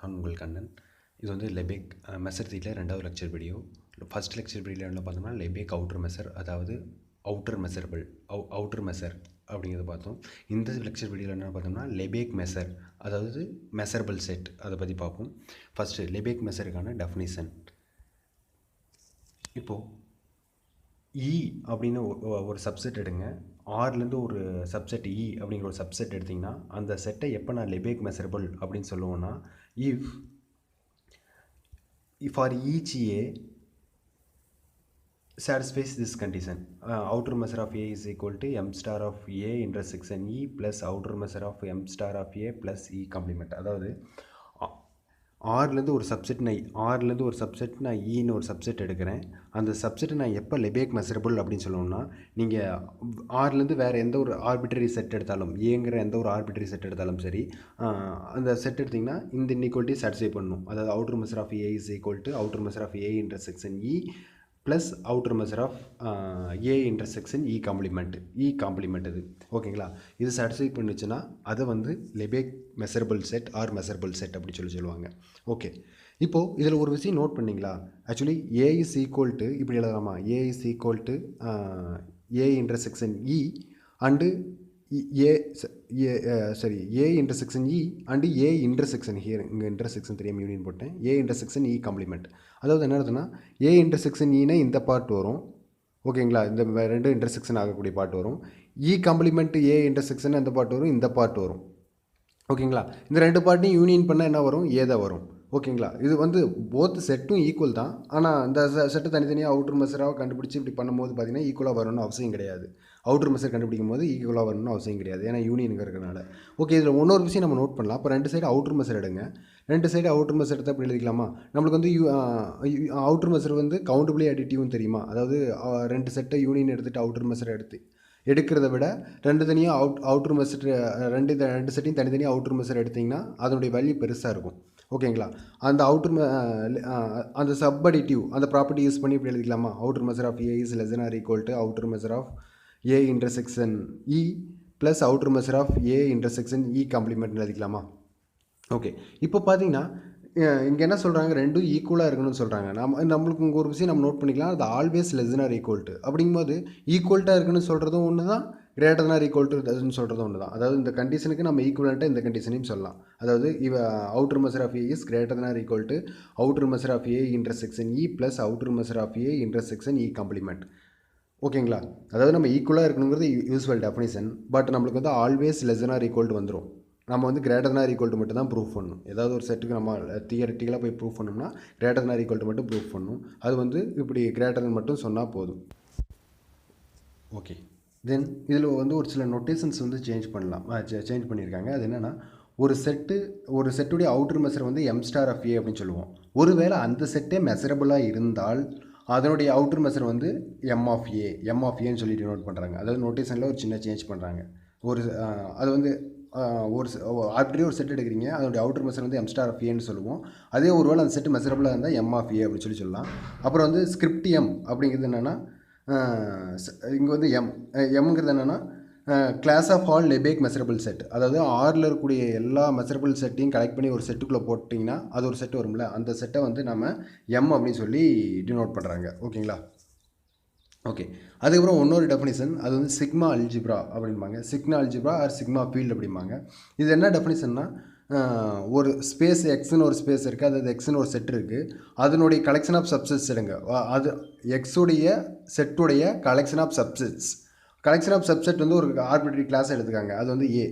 நான் உங்கள் கண்ணன். இது வந்து லெபேக் மெஷர் தியரியில் 2வது லெக்சர் வீடியோ. ஃபர்ஸ்ட் லெக்சர் வீடியோவில் என்ன பார்த்தோம்னா லெபேக் அவுட்டர் மெஷர், அதாவது அவுட்டர் மெஷரபிள் அவுட்டர் மெஷர் அப்படிங்கிறத பார்த்தோம். இந்த லெக்சர் வீடியோவில் என்ன பார்த்தோம்னா லெபேக் மெஷர், அதாவது மெஷரபிள் செட், அதை பற்றி பார்ப்போம். ஃபஸ்ட்டு லெபேக் மெஷருக்கான டெஃபினிஷன். இப்போது அப்படின்னு ஒரு சப்செட் எடுங்க. ஆர்லேருந்து ஒரு சப்செட் அப்படிங்கிற ஒரு சப்செட் எடுத்திங்கன்னா அந்த செட்டை எப்போ நான் லெபேக் மெஷரபிள் அப்படின்னு சொல்லுவோன்னா, if for each A satisfies this condition, outer measure of A is equal to m star of A intersection E plus outer measure of m star of A plus E complement. அதாவது ஆர்லேருந்து ஒரு subset நான் ஈன்னு ஒரு subset எடுக்கிறேன். அந்த சப்செட்டை நான் எப்போ லெபேக் measurable அப்படின்னு சொல்லணும்னா, நீங்கள் ஆர்லேருந்து வேறு எந்த ஒரு ஆர்பிட்ரரி செட் எடுத்தாலும், ஏங்கிற எந்த ஒரு ஆர்பிட்ரரி செட் எடுத்தாலும் சரி, அந்த செட் எடுத்திங்கன்னா இந்த இன்இக்வாலிட்டி சாட்டிஸ்ஃபை பண்ணணும். அதாவது outer measure of A is equal to outer measure of A intersection E plus outer measure of A intersection E complement இது. ஓகேங்களா? இது சாட்டிஸ்ஃபை பண்ணிச்சுன்னா அதை வந்து Lebesgue measurable set or measurable set அப்படி சொல்லுவாங்க. ஓகே, இப்போது இதில் ஒரு விஷயம் நோட் பண்ணிங்களா? Actually A is equal to இப்படி எழுதலாமா? A is equal to A intersection E and A intersection E and A intersection here, இங்கே இன்டர்செக்ஷன் தெரியாமல் யூனியன் போட்டேன். A intersection E complement. அதாவது என்ன அர்த்தம்னா, ஏ இன்டர்செக்ஷன் ஈனா இந்த பார்ட் வரும். ஓகேங்களா? இந்த ரெண்டு இன்டர்செக்ஷன் ஆகக்கூடிய பார்ட் வரும். இ காம்ப்ளிமெண்ட் ஏ இன்டர்செக்ஷன் அந்த பார்ட் வரும், இந்த பார்ட் வரும். ஓகேங்களா? இந்த ரெண்டு பார்ட்டையும் யூனியன் பண்ணால் என்ன வரும்? ஏ தான் வரும். ஓகேங்களா? இது வந்து போத் செட்டும் ஈக்குவல் தான். ஆனால் இந்த செட்டை தனித்தனியாக அவுட்டர் மெஷராக கண்டுபிடிச்சி இப்படி பண்ணும்போது பார்த்தீங்கன்னா ஈக்குவலாக வரணும்னு அவசியம் கிடையாது. அவுட்டர் மெஷர் கண்டுபிடிக்கும் போது ஈக்குவலாக வரணும்னு அவசியம் கிடையாது, ஏன்னா யூனியனுக்கு இருக்கிறனால. ஓகே, இதில் இன்னொரு விஷயம் நம்ம நோட் பண்ணலாம். இப்போ ரெண்டு சைடு அவுட்டர் மெஷர் எடுங்க. ரெண்டு சைடு அவுட்டர் மெஷர் எடுத்து அப்படி எழுதிக்கலாமா? நம்மளுக்கு வந்து அவுட்டர் மெஷர் வந்து கவுண்டபிளி அடிட்டிவ்னு தெரியுமா? அதாவது ரெண்டு செட்டை யூனியன் எடுத்துகிட்டு அவுட்டர் மெஷர் எடுக்கிறத விட ரெண்டு தனியாக அவுட்டர் மெஷர் ரெண்டு செட்டையும் தனித்தனியாக அவுட்டர் மெஷர் எடுத்திங்கன்னா அதனுடைய வேல்யூ பெருசாக இருக்கும். ஓகேங்களா? அந்த அந்த சப்படிட்டிவ் அந்த ப்ராப்பர்ட்டி யூஸ் பண்ணி இப்படி எழுதிக்கலாமா? Outer measure of A is less than or equal to outer measure of A intersection E plus outer measure of A intersection E complement எழுதிக்கலாமா? ஓகே, இப்போ பார்த்தீங்கன்னா இங்கே என்ன சொல்கிறாங்க? ரெண்டும் ஈக்குவலாக இருக்கணும்னு சொல்கிறாங்க. நம்மளுக்கு இங்கே ஒரு விஷயம் நம்ம நோட் பண்ணிக்கலாம், அது always less than or equal to. அப்படிங்கும்போது ஈக்குவல்ட்டாக இருக்குன்னு சொல்கிறதும் ஒன்று தான், greater than or equal to அதுன்னு சொல்கிறதும் ஒன்று தான். அதாவது இந்த கண்டிஷனுக்கு நம்ம ஈக்குவலண்ட்டாக இந்த கண்டிஷனையும் சொல்லலாம். அதாவது outer measure of A is greater than or equal to outer measure of A intersection E plus outer measure of A intersection E complement. ஓகேங்களா? அதாவது நம்ம ஈக்குவலாக இருக்கணுங்கிறது யூஸ்வல் டெஃபினிஷன். பட் நம்மளுக்கு வந்து always less than or equal to வந்துடும். நம்ம வந்து greater than or equal to மட்டும் தான் ப்ரூஃப் பண்ணணும். ஏதாவது ஒரு செட்டுக்கு நம்ம தியரட்டிக்கலாக போய் ப்ரூஃப் பண்ணோம்னா greater than or equal to மட்டும் ப்ரூஃப் பண்ணணும். அது வந்து இப்படி கிரேட்டர் தென் மட்டும் சொன்னால் போதும். ஓகே, தென் இதில் வந்து ஒரு சில நோட்டேஷன்ஸ் வந்து சேஞ்ச் பண்ணியிருக்காங்க. அது என்னென்னா, ஒரு செட்டுடைய அவுட்டர் மெஷர் வந்து எம் ஸ்டார் ஆஃப் ஏ அப்படின்னு சொல்லுவோம். ஒருவேளை அந்த செட்டே மெஷரபுளாக இருந்தால் அதனுடைய அவுட்டர் மெஷர் வந்து எம் ஆஃப் ஏன்னு சொல்லிட்டு நோட் பண்ணுறாங்க. அதாவது நோட்டேஷனில் ஒரு சின்ன சேஞ்ச் பண்ணுறாங்க. அது வந்து ஆல்ரெடி ஒரு செட் எடுக்கிறீங்க, அதோடைய அவுட்டர் மெஷர் வந்து எம் ஸ்டார் ஆஃப் ஏன்னு சொல்லுவோம். அதே ஒருவேளை அந்த செட்டு மெஷரபுளாக இருந்தால் எம் ஆஃப் ஏ அப்படின்னு சொல்லலாம். அப்புறம் வந்து ஸ்கிரிப்ட் எம் அப்படிங்கிறது என்னென்னா, இங்கே வந்து எம்ங்கிறது என்னென்னா class of all Lebesgue measurable set. அதாவது ஆரில் இருக்கக்கூடிய எல்லா மெஷரபிள் செட்டையும் கலெக்ட் பண்ணி ஒரு செட்டுக்குள்ளே போட்டிங்கன்னா அது ஒரு செட் வரும்ல, அந்த செட்டை வந்து நம்ம எம் அப்படின்னு சொல்லி டினோட் பண்ணுறாங்க. ஓகேங்களா? ஓகே, அதுக்கப்புறம் இன்னொரு டெஃபினிஷன், அது வந்து சிக்மா அல்ஜிப்ரா அப்படிம்பாங்க. Sigma algebra or sigma field அப்படிம்பாங்க. இது என்ன டெஃபினிஷன்னா, ஒரு ஸ்பேஸ் எக்ஸ்னு ஒரு ஸ்பேஸ் இருக்குது, அதாவது எக்ஸ்னு ஒரு செட் இருக்குது, அதனுடைய கலெக்ஷன் ஆஃப் சப்செட்ஸ் எடுங்க. அது எக்ஸுடைய செட்டுடைய கலெக்ஷன் ஆஃப் சப்செட் வந்து ஒரு ஆர்பிட்ரரி கிளாஸ் எடுத்துக்காங்க, அது வந்து ஏ.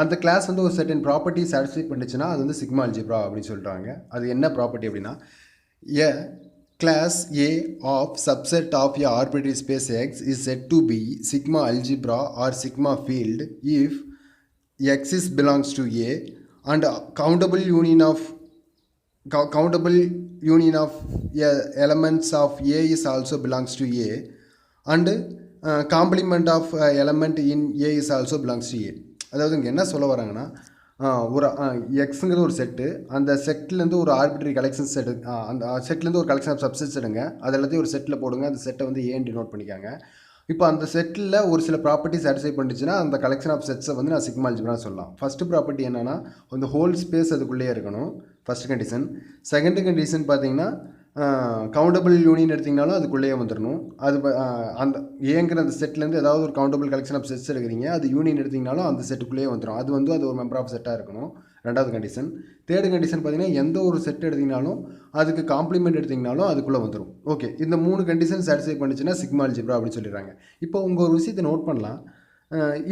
அந்த கிளாஸ் வந்து ஒரு செர்டன் ப்ராப்பர்ட்டி சாட்டிஸ்ஃபை பண்ணிச்சுன்னா அது வந்து சிக்மா அல்ஜிப்ரா அப்படின்னு சொல்கிறாங்க. அது என்ன ப்ராப்பர்ட்டி அப்படின்னா, class A of subset of a arbitrary space X is said to be sigma algebra or sigma field if X is belongs to A and countable union of elements of A is also belongs to A and complement of element in A is also belongs to A. அதாவது இங்கே என்ன சொல்ல வராங்கன்னா, ஒரு எக்ஸுங்கிறது ஒரு set, அந்த செட்லேருந்து ஒரு arbitrary collections அந்த செட்லேருந்து ஒரு கலெக்ஷன் ஆஃப் சப்செட்ஸ் எடுங்க, அது எல்லாத்தையும் ஒரு செட்டில் போடுங்க, அந்த செட்டை வந்து ஏன்னு டினோட் பண்ணிக்காங்க. இப்போ அந்த செட்டில் ஒரு சில ப்ராப்பர்ட்டி சாட்டிஸ்ஃபை பண்ணிச்சுன்னா அந்த கலெக்ஷன் ஆஃப் செட்ஸை வந்து நான் சிக்மா அல்ஜிப்ரா சொல்லலாம். ஃபஸ்ட்டு ப்ராப்பர்ட்டி என்னென்னா அந்த ஹோல் ஸ்பேஸ் அதுக்குள்ளேயே இருக்கணும், ஃபஸ்ட் கண்டிஷன். செகண்ட் கண்டிஷன் பார்த்தீங்கன்னா கவுண்டபிள் யூனியன் எடுத்திங்கனாலும் அதுக்குள்ளேயே வந்துடணும். அது அந்த ஏங்கிற அந்த செட்லேருந்து ஏதாவது ஒரு கவுண்டபிள் கலெக்ஷன் ஆஃப் செட்ஸ் எடுக்கிறீங்க, அது யூனியன் எடுத்திங்கனாலும் அந்த செட்டுக்குள்ளேயே வந்துடும். அது ஒரு மெம்பர் ஆஃப் செட்டாக இருக்கணும், ரெண்டாவது கண்டிஷன். தேர்டு கண்டிஷன் பார்த்தீங்கன்னா எந்த ஒரு செட் எடுத்திங்கனாலும் அதுக்கு காம்ப்ளிமெண்ட் எடுத்திங்கனாலும் அதுக்குள்ளே வந்துடும். ஓகே, இந்த 3 கண்டிஷன் சாட்டிஸ்ஃபை பண்ணிச்சுன்னா சிக்மா அல்ஜிப்ரா அப்படின்னு சொல்லிடுறாங்க. இப்போ உங்கள் ஒரு விஷயத்தை நோட் பண்ணலாம்.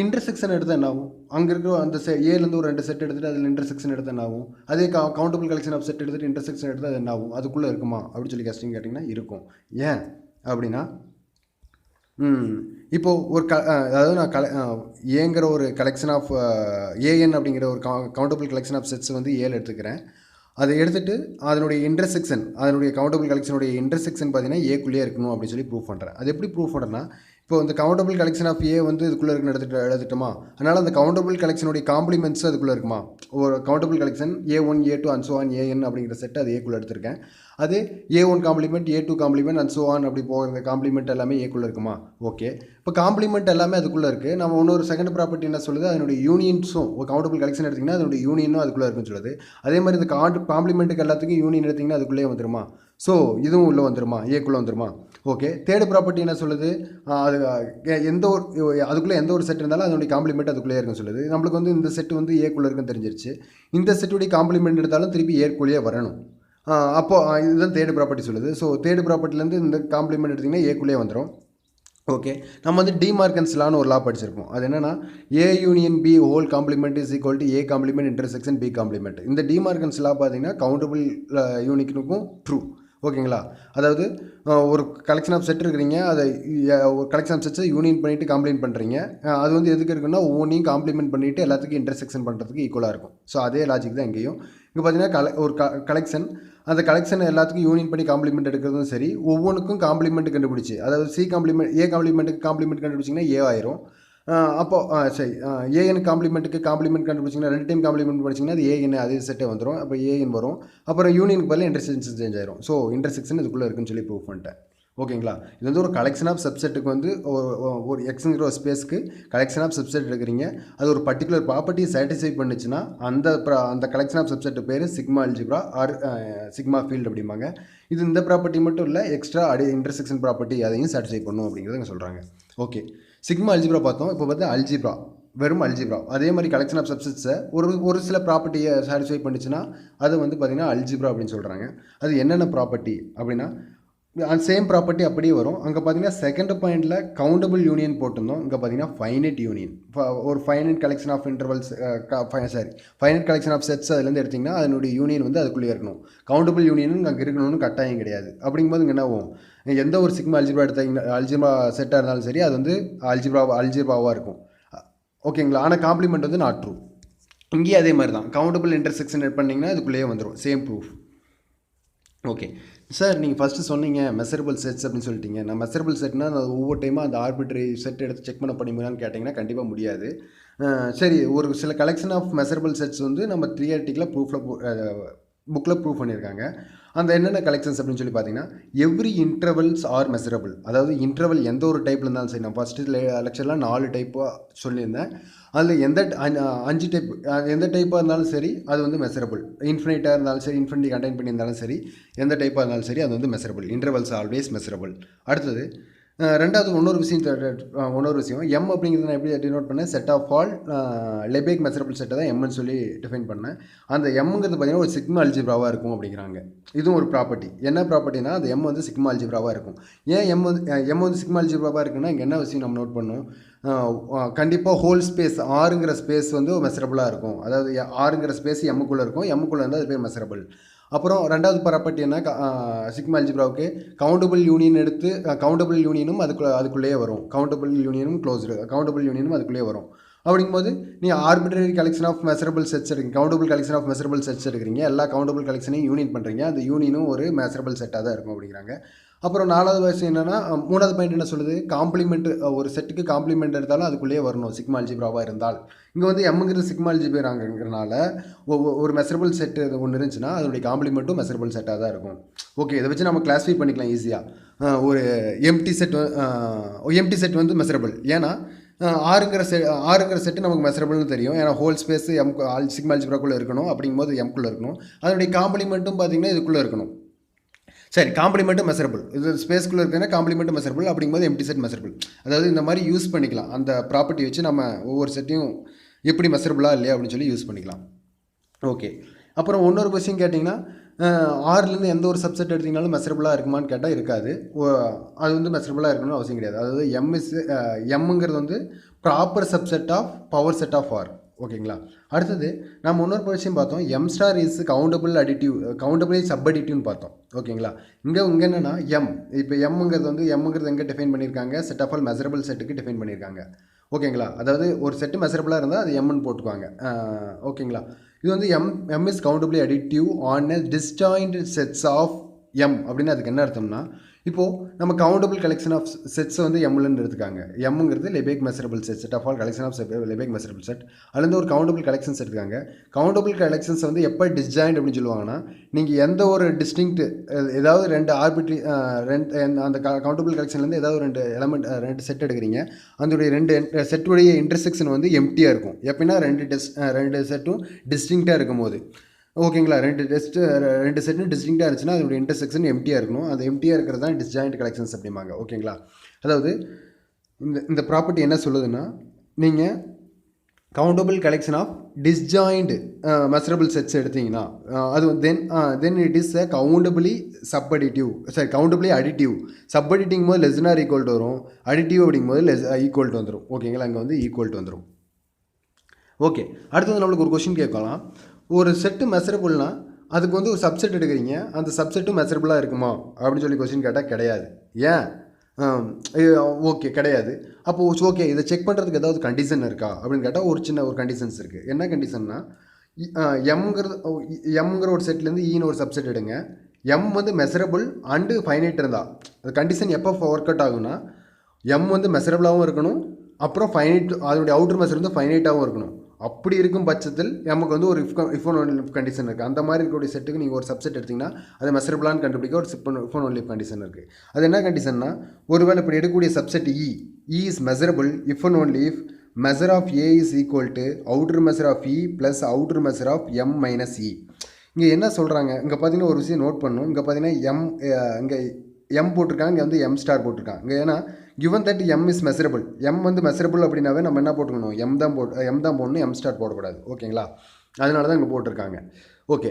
இன்டர்செக்ஷன் எடுத்தால் என்ன ஆகும்? அங்கே இருக்கிற அந்த ஏலேருந்து ஒரு 2 செட் எடுத்துகிட்டு அதில் இன்டர்செக்ஷன் எடுத்தால் என்ன ஆகும்? அதே கவுண்டபிள் கலெக்ஷன் ஆஃப் செட் எடுத்துகிட்டு இன்டர்செக்ஷன் எடுத்தால் அது என்ன ஆகும்? அதுக்குள்ளே இருக்குமா அப்படின்னு சொல்லி கேட்டிங்கன்னா இருக்கும். ஏன் அப்படின்னா இப்போது ஒரு அதாவது நான் ஏங்கிற ஒரு கலெக்ஷன் ஆஃப் ஏஎன் அப்படிங்கிற ஒரு கவுண்டபிள் கலெக்ஷன் ஆஃப் செட்ஸ் வந்து ஏழு எடுத்துக்கிறேன். அதை எடுத்துகிட்டு அதனுடைய இன்டர்செக்ஷன், அதனுடைய கவுண்டபிள் கலெக்ஷனுடைய இன்டர்செக்ஷன் பார்த்தீங்கன்னா ஏக்குள்ளேயே இருக்கணும் அப்படின்னு சொல்லி ப்ரூவ் பண்ணுறேன். அது எப்படி ப்ரூவ் பண்ணுறேன்னா, இப்போ இந்த கவுண்டபிள் கலெக்ஷன் ஆஃப் ஏ வந்து இதுக்குள்ளே இருக்குன்னு எடுத்துட்டோமா, அதனால் அந்த கவுண்டபிள் கலெக்ஷனுடைய காம்ப்ளிமெண்ட்ஸ் அதுக்குள்ளே இருக்குமா? ஒரு countable collection A1 A2 and so on AN அப்படிங்கிற செட் அது ஏக்குள்ளே எடுத்திருக்கேன். அது A1 complement A2 complement and so on அப்படி போகிற காம்ப்ளிமெண்ட் எல்லாமே ஏக்குள்ளே இருக்குமா? ஓகே, இப்போ காம்ப்ளிமெண்ட் எல்லாமே அதுக்குள்ளே இருக்குது. நம்ம இன்னொரு செகண்ட் ப்ராப்பர்ட்டி என்ன சொல்லுது, அதனுடைய யூனியன்ஸும் ஒரு கவுண்டபிள் கலெக்ஷன் எடுத்திங்கன்னா அதனுடைய யூனியனும் அதுக்குள்ளே இருக்குன்னு சொல்லுது. அதே மாதிரி இந்த காம்ப்ளிமெண்ட்டுக்கு எல்லாத்துக்கும் யூனியன் எடுத்திங்கன்னா அதுக்குள்ளே வந்துருமா? ஸோ இதுவும் உள்ளே வந்துருமா, ஏக்குள்ளே வந்துருமா? ஓகே, தேர்டு ப்ராப்பர்ட்டி என்ன சொல்லுது, அது அதுக்குள்ளே எந்த ஒரு செட் இருந்தாலும் அதனுடைய காம்ப்ளிமெண்ட் அதுக்குள்ளே இருக்குன்னு சொல்லுது. நம்மளுக்கு வந்து இந்த செட்டு வந்து ஏக்குள்ளே இருக்குன்னு தெரிஞ்சிருச்சு. இந்த செட்டுடைய காம்ப்ளிமெண்ட் எடுத்தாலும் திருப்பி ஏக்குள்ளேயே வரணும். அப்போது இதுதான் தேர்டு ப்ராப்பர்ட்டி சொல்லுது. ஸோ தேர்டு ப்ராப்பர்ட்டிலேருந்து இந்த காம்ப்ளிமெண்ட் எடுத்திங்கன்னா ஏக்குள்ளேயே வந்துடும். ஓகே, நம்ம வந்து டிமார்கன்ஸ் லான்னு ஒரு லா படிச்சிருப்போம். அது என்னென்னா A union B whole complement is equal to A complement intersection B complement. இந்த டிமார்கன்ஸ் லா பார்த்தீங்கன்னா கவுண்டபிள் யூனிக்குக்கும் ட்ரூ. ஓகேங்களா, அதாவது ஒரு கலெக்ஷன் ஆஃப் செட் இருக்கிறீங்க, அதை ஒரு கலெக்ஷன் ஆஃப் செட்ஸை யூனியன் பண்ணிவிட்டு காம்ப்ளிமெண்ட் பண்ணுறீங்க. அது வந்து எதுக்கு இருக்குன்னா ஒவ்வொன்றையும் காம்ப்ளிமெண்ட் பண்ணிவிட்டு எல்லாத்துக்கும் இன்டர்செக்ஷன் பண்ணுறதுக்கு ஈக்குவலாக இருக்கும். ஸோ அதே லாஜிக் தான் இங்கேயும். இங்கே பார்த்தீங்கன்னா ஒரு கலெக்ஷன், அந்த கலெக்ஷன் எல்லாத்துக்கும் யூனியன் பண்ணி காம்ப்ளிமெண்ட் எடுக்கிறதும் சரி, ஒவ்வொன்றுக்கும் காம்ப்ளிமெண்ட் கண்டுபிடிச்சி, அதாவது சி காம்ப்ளிமெண்ட் ஏ காம்ப்ளிமெண்ட்டுக்கு காம்ப்ளிமெண்ட் கண்டுபிடிச்சிங்கன்னா ஏ ஆயிரும். அப்போது சரி, ஏஎன் காம்ப்ளிமெண்ட்டுக்கு காம்ப்ளிமெண்ட் கண்டுபிடிச்சிங்கன்னா 2 டைம் காம்ப்ளிமெண்ட் படிச்சிங்கன்னா அது ஏஎன் அதே செட்டே வந்துடும். அப்போ ஏஎன் வரும். அப்புறம் யூனியனுக்கு பதில் இன்டர்செக்ஷன் சேஞ்ச் ஆயிரும். ஸோ இன்டர்செக்ஷன் இதுக்குள்ளே இருக்குன்னு சொல்லி ப்ரூவ் பண்ணிட்டேன். ஓகேங்களா, இது வந்து ஒரு கலெக்ஷன் ஆஃப் சப்செட்டுக்கு வந்து ஒரு எக்ஸுங்கிற ஒரு ஸ்பேஸ்க்கு கலெக்ஷன் ஆஃப் சப்செட் எடுக்கிறீங்க. அது ஒரு பர்டிகுலர் ப்ராப்பர்ட்டியை சாட்டிஸ்ஃபை பண்ணிச்சுன்னா அந்த கலெக்ஷன் ஆஃப் சப்செட் பேர் sigma algebra or sigma field அப்படிம்பாங்க. இது இந்த ப்ராப்பர்ட்டி மட்டும் இல்லை, எக்ஸ்ட்ரா இன்டர்செக்ஷன் ப்ராப்பர்ட்டி அதையும் சாட்டிஸ்ஃபை பண்ணும் அப்படிங்கிறத சொல்கிறாங்க. ஓகே, சிக்மா அல்ஜிப்ரா பார்த்தோம். இப்போ பார்த்தா அல்ஜிப்ரா, வெறும் அல்ஜிப்ரா. அதே மாதிரி கலெக்ஷன் ஆஃப் சப்செட்ஸை ஒரு சில ப்ராப்பர்ட்டியை சாட்டிஸ்ஃபை பண்ணிச்சுன்னா அது வந்து பார்த்திங்கன்னா அல்ஜிப்ரா அப்படின்னு சொல்கிறாங்க. அது என்னென்ன ப்ராப்பர்ட்டி அப்படின்னா, அந்த சேம் ப்ராப்பர்ட்டி அப்படியே வரும். அங்கே பார்த்தீங்கன்னா செகண்ட் பாயிண்டில் கவுண்டபிள் யூனியன் போட்டிருந்தோம். இங்கே பார்த்தீங்கன்னா ஃபைனைட் யூனியன், ஒரு finite collection of intervals finite collection of sets அதுலேருந்து எடுத்திங்கன்னா அதனுடைய யூனியன் வந்து அதுக்குள்ளேயே இருக்கணும். கவுண்டபிள் யூனியனும் அங்கே இருக்கணும்னு கட்டாயம் கிடையாது. அப்படிங்கும்போது இங்கே என்ன ஆகும், எந்த ஒரு சிக்மா அல்ஜிப்ரா அல்ஜிப்ரா செட்டாக இருந்தாலும் சரி, அது வந்து அல்ஜிப்ராவாக இருக்கும். ஓகேங்களா, ஆனால் காம்ப்ளிமெண்ட் வந்து நாட் ட்ரூ. இங்கேயே அதே மாதிரி தான், கவுண்டபிள் இன்டர்செக்ஷன் பண்ணிங்கன்னா அதுக்குள்ளேயே வந்துடும், சேம் ப்ரூஃப். ஓகே சார், நீங்கள் ஃபஸ்ட்டு சொன்னீங்க மெசரபிள் செட்ஸ் அப்படின்னு சொல்லிட்டீங்க. நான் மெசரபிள் செட்னா நான் ஒவ்வொரு டைமாக அந்த ஆர்பிட்ரரி செட் எடுத்து செக் பண்ண முடியுமான்னு கேட்டிங்கன்னா கண்டிப்பாக முடியாது. சரி, ஒரு சில கலெக்ஷன் ஆஃப் மெசரபிள் செட்ஸ் வந்து நம்ம தியரிட்டிக்கலாக புக்கில் ப்ரூவ் பண்ணியிருக்காங்க. அந்த என்னென்ன கலெக்ஷன்ஸ் அப்படின்னு சொல்லி பார்த்தீங்கன்னா, எவ்ரி இன்டர்வல்ஸ் ஆர் மெசரபிள். அதாவது இன்டர்வல் எந்த ஒரு டைப்பில் இருந்தாலும் சரி, நான் ஃபஸ்ட்டு லெக்சர்லாம் 4 டைப்பாக சொல்லியிருந்தேன். அதில் எந்த 5 டைப் எந்த டைப்பாக இருந்தாலும் சரி அது வந்து மெசரபிள். இன்ஃபினிட்டாக இருந்தாலும் சரி, இன்ஃபினிட்டி கண்டெயின் பண்ணியிருந்தாலும் சரி, எந்த டைப்பாக இருந்தாலும் சரி அது வந்து மெசரபிள். Intervals always measurable. அடுத்தது ரெண்டாவது இன்னொரு விஷயம் எம் அப்படிங்கிறது நான் எப்படி டினோட் பண்ணேன், set of all Lebesgue measurable செட்டை தான் எம்னு சொல்லி டிஃபைன் பண்ணேன். அந்த எம்ங்கிறது பார்த்தீங்கன்னா ஒரு சிக்மா அல்ஜிப்ராவாக இருக்கும் அப்படிங்கிறாங்க. இதுவும் ஒரு ப்ராப்பர்ட்டி. என்ன ப்ராப்பர்ட்டினா, அந்த எம் வந்து சிக்மா அல்ஜிப்ராவாக இருக்கும். ஏன் எம் வந்து சிக்மா அல்ஜிப்ராவாக இருக்குன்னா, இங்கே என்ன விஷயம் நம்ம நோட் பண்ணணும், கண்டிப்பாக ஹோல் ஸ்பேஸ் ஆறுங்கிற ஸ்பேஸ் வந்து மெசரபிளாக இருக்கும். அதாவது ஆறுங்கிற ஸ்பேஸ் எம்முக்குள்ளே இருக்கும், எம்முக்குள்ளே இருந்தால் அது பேர் மெசரபிள். அப்புறம் ரெண்டாவது ப்ராப்பர்ட்டி என்ன, சிக்மா அல்ஜிப்ராவுக்கு கவுண்டபிள் யூனியன் எடுத்து கவுண்டபிள் யூனியனும் அதுக்குள்ளேயே வரும். கவுண்டபிள் யூனியனும் க்ளோஸ்டு, கவுண்டபிள் யூனியனும் அதுக்குள்ளேயே வரும். அப்படிங்கும்போது நீ arbitrary collection of measurable sets எடுக்கிறீங்க, countable collection of measurable sets எடுக்கிறீங்க, எல்லா கவுண்டபிள் கலெக்ஷனையும் யூனியன் பண்ணுறீங்க, அந்த யூனியனும் ஒரு மெசரபிள் செட்டாக தான் இருக்கும் அப்படிங்கிறாங்க. அப்புறம் 4வது விஷயம் என்னென்னா, 3வது பாயிண்ட் என்ன சொல்லுது, காம்ப்ளிமெண்ட் ஒரு செட்டுக்கு காம்ப்ளிமெண்ட் எடுத்தாலும் அதுக்குள்ளேயே வரணும் சிக்மா அல்ஜிப்ராவாக இருந்தால். இங்கே வந்து எம்ங்கிறது சிக்மா அல்ஜிப்ராங்கிறனால ஒரு மெசரபிள் செட்டு ஒன்று இருந்துச்சுன்னா அதனுடைய காம்ப்ளிமெண்ட்டும் மெசரபிள் செட்டாக தான் இருக்கும். ஓகே, இதை வச்சு நம்ம கிளாஸிஃபை பண்ணிக்கலாம் ஈஸியாக. ஒரு எம்டி செட் வந்து மெசரபிள். ஏன்னா ஆறுங்கிற செட்டு நமக்கு மெசரபிள்னு தெரியும். ஏன்னா ஹோல் ஸ்பேஸ் சிக்மா அல்ஜிப்ராக்குள்ளே இருக்கணும். அப்படிங்கும்போது எம்குள்ளே இருக்கணும். அதனுடைய காம்ப்ளிமெண்ட்டும் பார்த்திங்கன்னா இதுக்குள்ளே இருக்கணும். சரி, காம்ப்ளிமெண்ட்டும் மெசரபிள். இது ஸ்பேஸ்க்குள்ளே இருக்குன்னா காம்ப்ளிமெண்ட்டும் மெசரபிள். அப்படிங்கும்போது எம்டி செட் மெசரபிள். அதாவது இந்த மாதிரி யூஸ் பண்ணிக்கலாம். அந்த ப்ராப்பர்ட்டி வச்சு நம்ம ஒவ்வொரு செட்டையும் எப்படி மெசரபிளாக இல்லையா அப்படின்னு சொல்லி யூஸ் பண்ணிக்கலாம். ஓகே, அப்புறம் இன்னொரு கொஸ்டின் கேட்டிங்கன்னா, ஆறுலேருந்து எந்த ஒரு சப்செட் எடுத்திங்கனாலும் மெசரபிளாக இருக்குமான்னு கேட்டால் இருக்காது. அது வந்து மெசரபிளாக இருக்கணும்னு அவசியம் கிடையாது. அதாவது எம்ங்கிறது வந்து proper subset of power set of R. ஓகேங்களா. அடுத்தது நம்ம இன்னொரு விஷயம் பார்த்தோம், எம் ஸ்டார் இஸ் கவுண்டபிள் சப் அடிட்டிவ்னு பார்த்தோம். ஓகேங்களா. இங்கே என்னென்னா இப்போ எம்ங்கிறது எங்கே டிஃபைன் பண்ணியிருக்காங்க, செட் ஆஃப் ஆல் மெசரபிள் செட்டுக்கு டிஃபைன் பண்ணியிருக்காங்க. ஓகேங்களா. அதாவது ஒரு செட்டு மெசரபிளாக இருந்தால் அது எம்னு போட்டுக்குவாங்க. ஓகேங்களா. இது வந்து M is countably additive on a disjoint sets of M அப்படின்னு அதுக்கு என்ன அர்த்தம்னா, இப்போது நம்ம கவுண்டபிள் கலெக்ஷன் ஆஃப் செட்ஸை வந்து எம்லன்னு எடுத்துக்காங்க. எம்ங்கிறது Lebesgue measurable set of all collection of Lebesgue measurable set. அதுலேருந்து ஒரு கவுண்டபிள் கலெக்ஷன்ஸ் எடுத்துக்காங்க. கவுண்டபிள் கலெக்ஷன்ஸ் வந்து எப்போ டிஸ்ஜாயிண்ட் அப்படின்னு சொல்லுவாங்கன்னா, நீங்கள் எந்த ஒரு டிஸ்டிங்க்ட் ஏதாவது ரெண்டு ஆர்பிட்ரி அந்த கவுண்டபிள் கலெக்ஷன்லேருந்து ஏதாவது ரெண்டு செட் எடுக்கிறீங்க. அதனுடைய ரெண்டு செட்டுடைய இன்டர்செக்ஷன் வந்து எம்டியாக இருக்கும். எப்படின்னா ரெண்டு செட்டும் டிஸ்டிங்க்டாக இருக்கும் போது. ஓகேங்களா. ரெண்டு செட்டும் டிஸ்டிங்க்டாக இருந்துச்சுன்னா அதோடைய இன்டர்செக்ஷன் எம்டியாக இருக்கணும். அந்த எம்டியாக இருக்கிறது தான் டிஸ்ஜாயிண்ட் கலெக்ஷன்ஸ் அப்படிம்பாங்க. ஓகேங்களா. அதாவது இந்த ப்ராப்பர்ட்டி என்ன சொல்லுதுன்னா, நீங்கள் countable collection of disjoint measurable sets எடுத்தீங்கன்னா அது then it is a countably additive. Subadditive போது லெஸ் ஆர் ஈக்குவல் டு வரும். அடிட்டிவ் அப்படிங்கும் போது ஈக்குவல் டு வந்துடும். ஓகேங்களா. அங்கே வந்து ஈக்குவல் டு வந்துடும். ஓகே, அடுத்தது நம்மளுக்கு ஒரு கொஸ்டின் கேட்கலாம். ஒரு செட்டு மெசரபிள்னா அதுக்கு வந்து ஒரு சப்செட் எடுக்கிறீங்க, அந்த சப்செட்டும் மெசரபிளாக இருக்குமா அப்படின்னு சொல்லி கொஸ்டின் கேட்டால் கிடையாது. ஏன்? ஓகே, கிடையாது. அப்போது ஓகே, இதை செக் பண்ணுறதுக்கு ஏதாவது கண்டிஷன் இருக்கா அப்படின்னு கேட்டால் ஒரு கண்டிஷன்ஸ் இருக்குது. என்ன கண்டிஷன்னா, எம்ங்கிற ஒரு செட்லேருந்து ஈன்னு ஒரு சப்செட் எடுங்க. எம் வந்து மெசரபிள் அண்டு ஃபைனைட் இருந்தால் அது கண்டிஷன் எப்போ ஒர்க் அவுட் ஆகும்னா, எம் வந்து மெசரபிளாகவும் இருக்கணும், அப்புறம் ஃபைனைட் அதனுடைய அவுட்டர் மெசர் வந்து ஃபைனைட்டாகவும் இருக்கணும். அப்படி இருக்கும் பட்சத்தில் நமக்கு வந்து ஒரு இஃப் ஒன் ஒன்லி கண்டிஷன் இருக்குது. அந்த மாதிரி இருக்கக்கூடிய செட்டுக்கு நீங்கள் ஒரு சப்செட் எடுத்திங்கன்னா அது மெசரபிளான்னு கண்டுபிடிக்க ஒரு இஃப் ஒன் ஒன்லி கண்டிஷன் இருக்குது. அது என்ன கண்டிஷன்னா, ஒருவேளை இப்படி எடுக்கக்கூடிய subset E is measurable if and only if measure of A is equal to outer measure of E plus outer measure of M minus E. இங்கே என்ன சொல்கிறாங்க, இங்கே பார்த்தீங்கன்னா ஒரு விஷயம் நோட் பண்ணணும். இங்கே பார்த்தீங்கன்னா இங்கே எம் போட்டிருக்காங்க, இங்கே வந்து எம் ஸ்டார் போட்டிருக்காங்க. இங்கே ஏன்னா given that m is measurable, m வந்து measurable அப்படின்னாவே நம்ம என்ன போட்டுக்கணும், m தான் போடணும், m ஸ்டார் போடக்கூடாது. ஓகேங்களா. அதனால தான் இங்கே போட்டிருக்காங்க. ஓகே,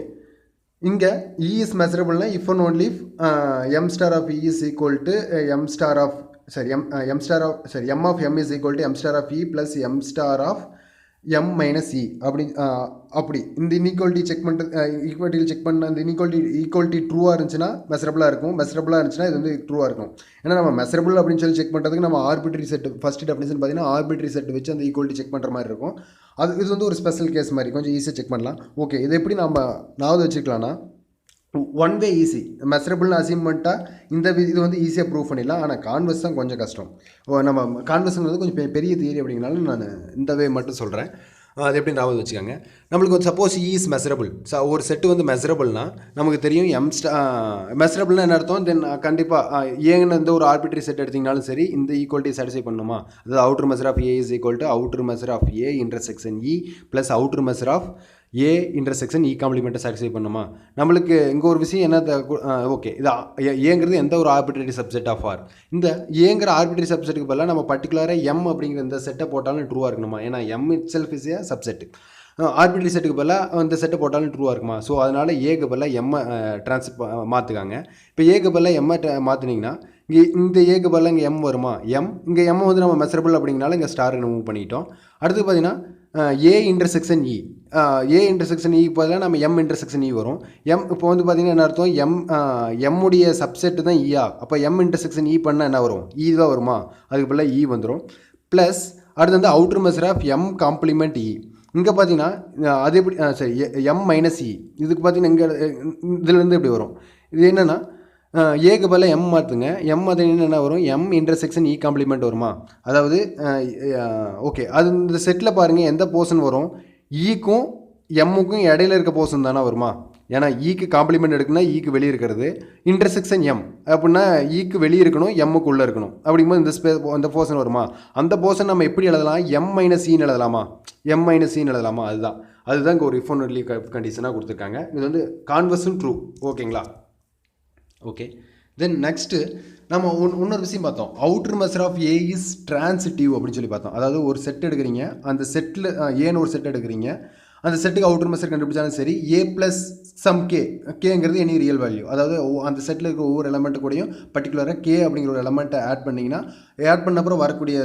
இங்கே e is measurableனா if and only if m star of e is equal to m of m is equal to m star of e plus m star of m minus E அப்படி இந்த inequality check பண்ண அந்த equality ட்ரூவாக இருந்துச்சுன்னா மெசரபிளாக இருக்கும். மெசரபிளாக இருந்துச்சுன்னா இது வந்து ட்ரூவாக இருக்கும். ஏன்னா நம்ம மெசரபிள் அப்படின்னு சொல்லி செக் பண்ணுறதுக்கு நம்ம ஆர்பிட்ரி செட் ஃபஸ்ட்டு டெஃபினிஷன் பார்த்தீங்கன்னா ஆர்பிட்ரி செட் வச்சு அந்த ஈக்குவாலிட்டி செக் பண்ணுற மாதிரி இருக்கும். இது வந்து ஒரு ஸ்பெஷல் கேஸ் மாதிரி கொஞ்சம் ஈஸியாக செக் பண்ணலாம். ஓகே, இதை எப்படி நம்ம நாவது வச்சுக்கலாம்னா, ஒன் வே ஈஸி. மெசரபிள்னு அசீவ்மெண்ட்டாக இது வந்து ஈஸியாக ப்ரூவ் பண்ணிடலாம். ஆனால் கான்வெர்ஸ் தான் கொஞ்சம் கஷ்டம். நம்ம கான்வெர்ஸுங்கிறது வந்து கொஞ்சம் பெரிய தியரி அப்படிங்கிறனால நான் இந்த வே மட்டும் சொல்கிறேன். அது எப்படி ஞாபகம் வச்சுக்கோங்க. நம்மளுக்கு வந்து சப்போஸ் இஸ் மெசரபிள், ஒரு செட்டு வந்து மெசரபிள்னால் நமக்கு தெரியும் மெசரபிள்னா என்ன அர்த்தம். தென் கண்டிப்பாக ஏன்னு எந்த ஒரு ஆர்பிட்ரி செட் எடுத்திங்கனாலும் சரி இந்த ஈக்குவாலிட்டி சாட்டிஸ்ஃபை பண்ணணுமா. அதாவது outer measure of A is equal to outer measure of A intersection E plus outer measure of A intersection E காம்ப்ளிமெண்ட்டை சாட்டிஸ்ஃபை பண்ணுமா. நம்மளுக்கு இங்கே ஒரு விஷயம் என்ன, ஓகே, இது ஏங்கிறது எந்த ஒரு ஆர்பிட்ரரி சப்செட் ஆஃப் ஆர். இந்த ஏங்கிற ஆர்பிட்ரரி சப்செட்டுக்கு பதிலாக நம்ம பர்டிகுலராக எம் அப்படிங்கிற இந்த செட்டை போட்டாலும் ட்ரூவாக இருக்கணுமா. ஏன்னா M it self is a subset. Arbitrary செட்டுக்கு பதிலாக இந்த செட்டை போட்டாலும் ட்ரூவாக இருக்குமா. ஸோ அதனால் ஏக்கு பதிலாக எம்மை மாற்றுக்காங்க. இப்போ ஏக்கு பதிலாக எம்மை மாற்றினீங்கன்னா இங்கே இந்த ஏக்கு பதிலாக இங்கே எம் வருமா. இங்கே எம் வந்து நம்ம மெசரபிள் அப்படிங்கனால இங்கே ஸ்டாருக்கு மூவ் பண்ணிட்டோம். அடுத்து பார்த்தீங்கன்னா ஏ இன்டர்செக்ஷன் இ, ஏ இன்டர்செக்ஷன் இ பதிலாக நம்ம எம் இன்டர்செக்ஷன் இ வரும். இப்போ வந்து பார்த்திங்கன்னா என்ன அர்த்தம், எம்முடைய சப்செட்டு தான் ஈயா. அப்போ எம் இன்டர்செக்ஷன் இ பண்ணால் என்ன வரும், இ தான் வருமா. அதுக்கு பதிலாக இ வந்துடும். ப்ளஸ் அடுத்து வந்து outer measure of M complement E. இங்கே பார்த்தீங்கன்னா அது எப்படி எம் மைனஸ் இ. இதுக்கு பார்த்தீங்கன்னா இங்கே இதுலேருந்து எப்படி வரும், இது என்னென்னா ஏக்கு பதில் எம் மாற்றுங்க. எம் மாற்றினீங்கன்னா என்ன வரும்? எம் இன்டர்செக்ஷன் இ காம்ப்ளிமெண்ட் வருமா? அதாவது ஓகே, அது இந்த செட்டில் பாருங்கள் எந்த போர்ஷன் வரும்? ஈக்கும் எம்முக்கும் இடையில இருக்க போர்ஷன் தானே வருமா? ஏன்னா ஈக்கு காம்ப்ளிமெண்ட் எடுக்குன்னா ஈக்கு வெளியே இருக்கிறது, இன்டர்செக்ஷன் எம் அப்படின்னா ஈக்கு வெளியே இருக்கணும், எம்முக்கு உள்ளே இருக்கணும். அப்படிங்கும்போது இந்த போர்ஷன் வருமா? அந்த போர்ஷன் நம்ம எப்படி எழுதலாம்? எம் மைனஸ் இன்னு எழுதலாமா? எம் மைனஸ் இன்னு எழுதலாமா? அதுதான் இங்கே ஒரு இஃப் ஒன் ஒன்லி கண்டிஷனாக கொடுத்துருக்காங்க. இது வந்து கான்வர்ஸும் ட்ரூ. ஓகேங்களா? ஓகே, தென் நெக்ஸ்ட்டு நம்ம இன்னொரு விஷயம் பார்த்தோம். Outer measure of A is transitive அப்படின்னு சொல்லி பார்த்தோம். அதாவது ஒரு செட் எடுக்கிறீங்க, அந்த செட்டில் ஏன்னு ஒரு செட் எடுக்கிறீங்க, அந்த செட்டுக்கு அவுட்டர் மெஷர் கண்டுபிடிச்சாலும் சரி, ஏ ப்ளஸ் சம் கேங்கிறது எனி ரியல் வேல்யூ. அதாவது அந்த செட்டில் இருக்கிற ஒவ்வொரு எலமெண்ட்டு கூடயும் பர்டிகுலராக கே அப்படிங்கிற ஒரு எலமெண்ட்டை ஆட் பண்ணிங்கன்னா, ஆட் பண்ண அப்புறம் வரக்கூடிய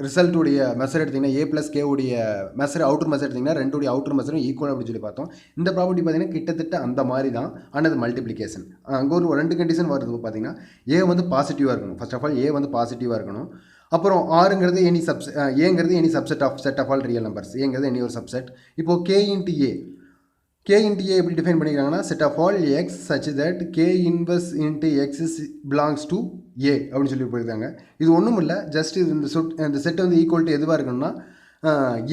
ரிசல்ட்டுடைய மெஷர் எடுத்திங்கன்னா, ஏ ப்ளஸ் கே உடைய மெஷர் அவுட்டர் மெஷர் எடுத்திங்கன்னா ரெண்டுடைய அவுட்டர் மெஷரும் ஈக்குவல் அப்படின்னு சொல்லி பார்த்தோம். இந்த ப்ராப்பர்ட்டி பார்த்தீங்கன்னா கிட்டத்தட்ட அந்த மாதிரி தான், ஆனால் அது மல்டிப்ளிகேஷன். அங்கே ஒரு 2 கண்டிஷன் வருது பார்த்தீங்கன்னா, ஏ வந்து பாசிட்டிவாக இருக்கணும். ஃபர்ஸ்ட் ஆஃப் ஆல் ஏ வந்து பாசிட்டிவாக இருக்கணும். அப்புறம் ஆறுங்கிறது ஏங்கிறது any subset of set of all real numbers. ஏங்கிறது எனி ஒரு சப்செட். இப்போது கே இன்ட்டு ஏ எப்படி டிஃபைன் பண்ணிக்கிறாங்கன்னா, set of all X such that K inverse into X is belongs to A அப்படின்னு சொல்லி போயிருக்காங்க. இது ஒன்றும் இல்லை, ஜஸ்ட் இந்த செட் வந்து ஈக்குவல் டு எதுவாக இருக்கணும்னா,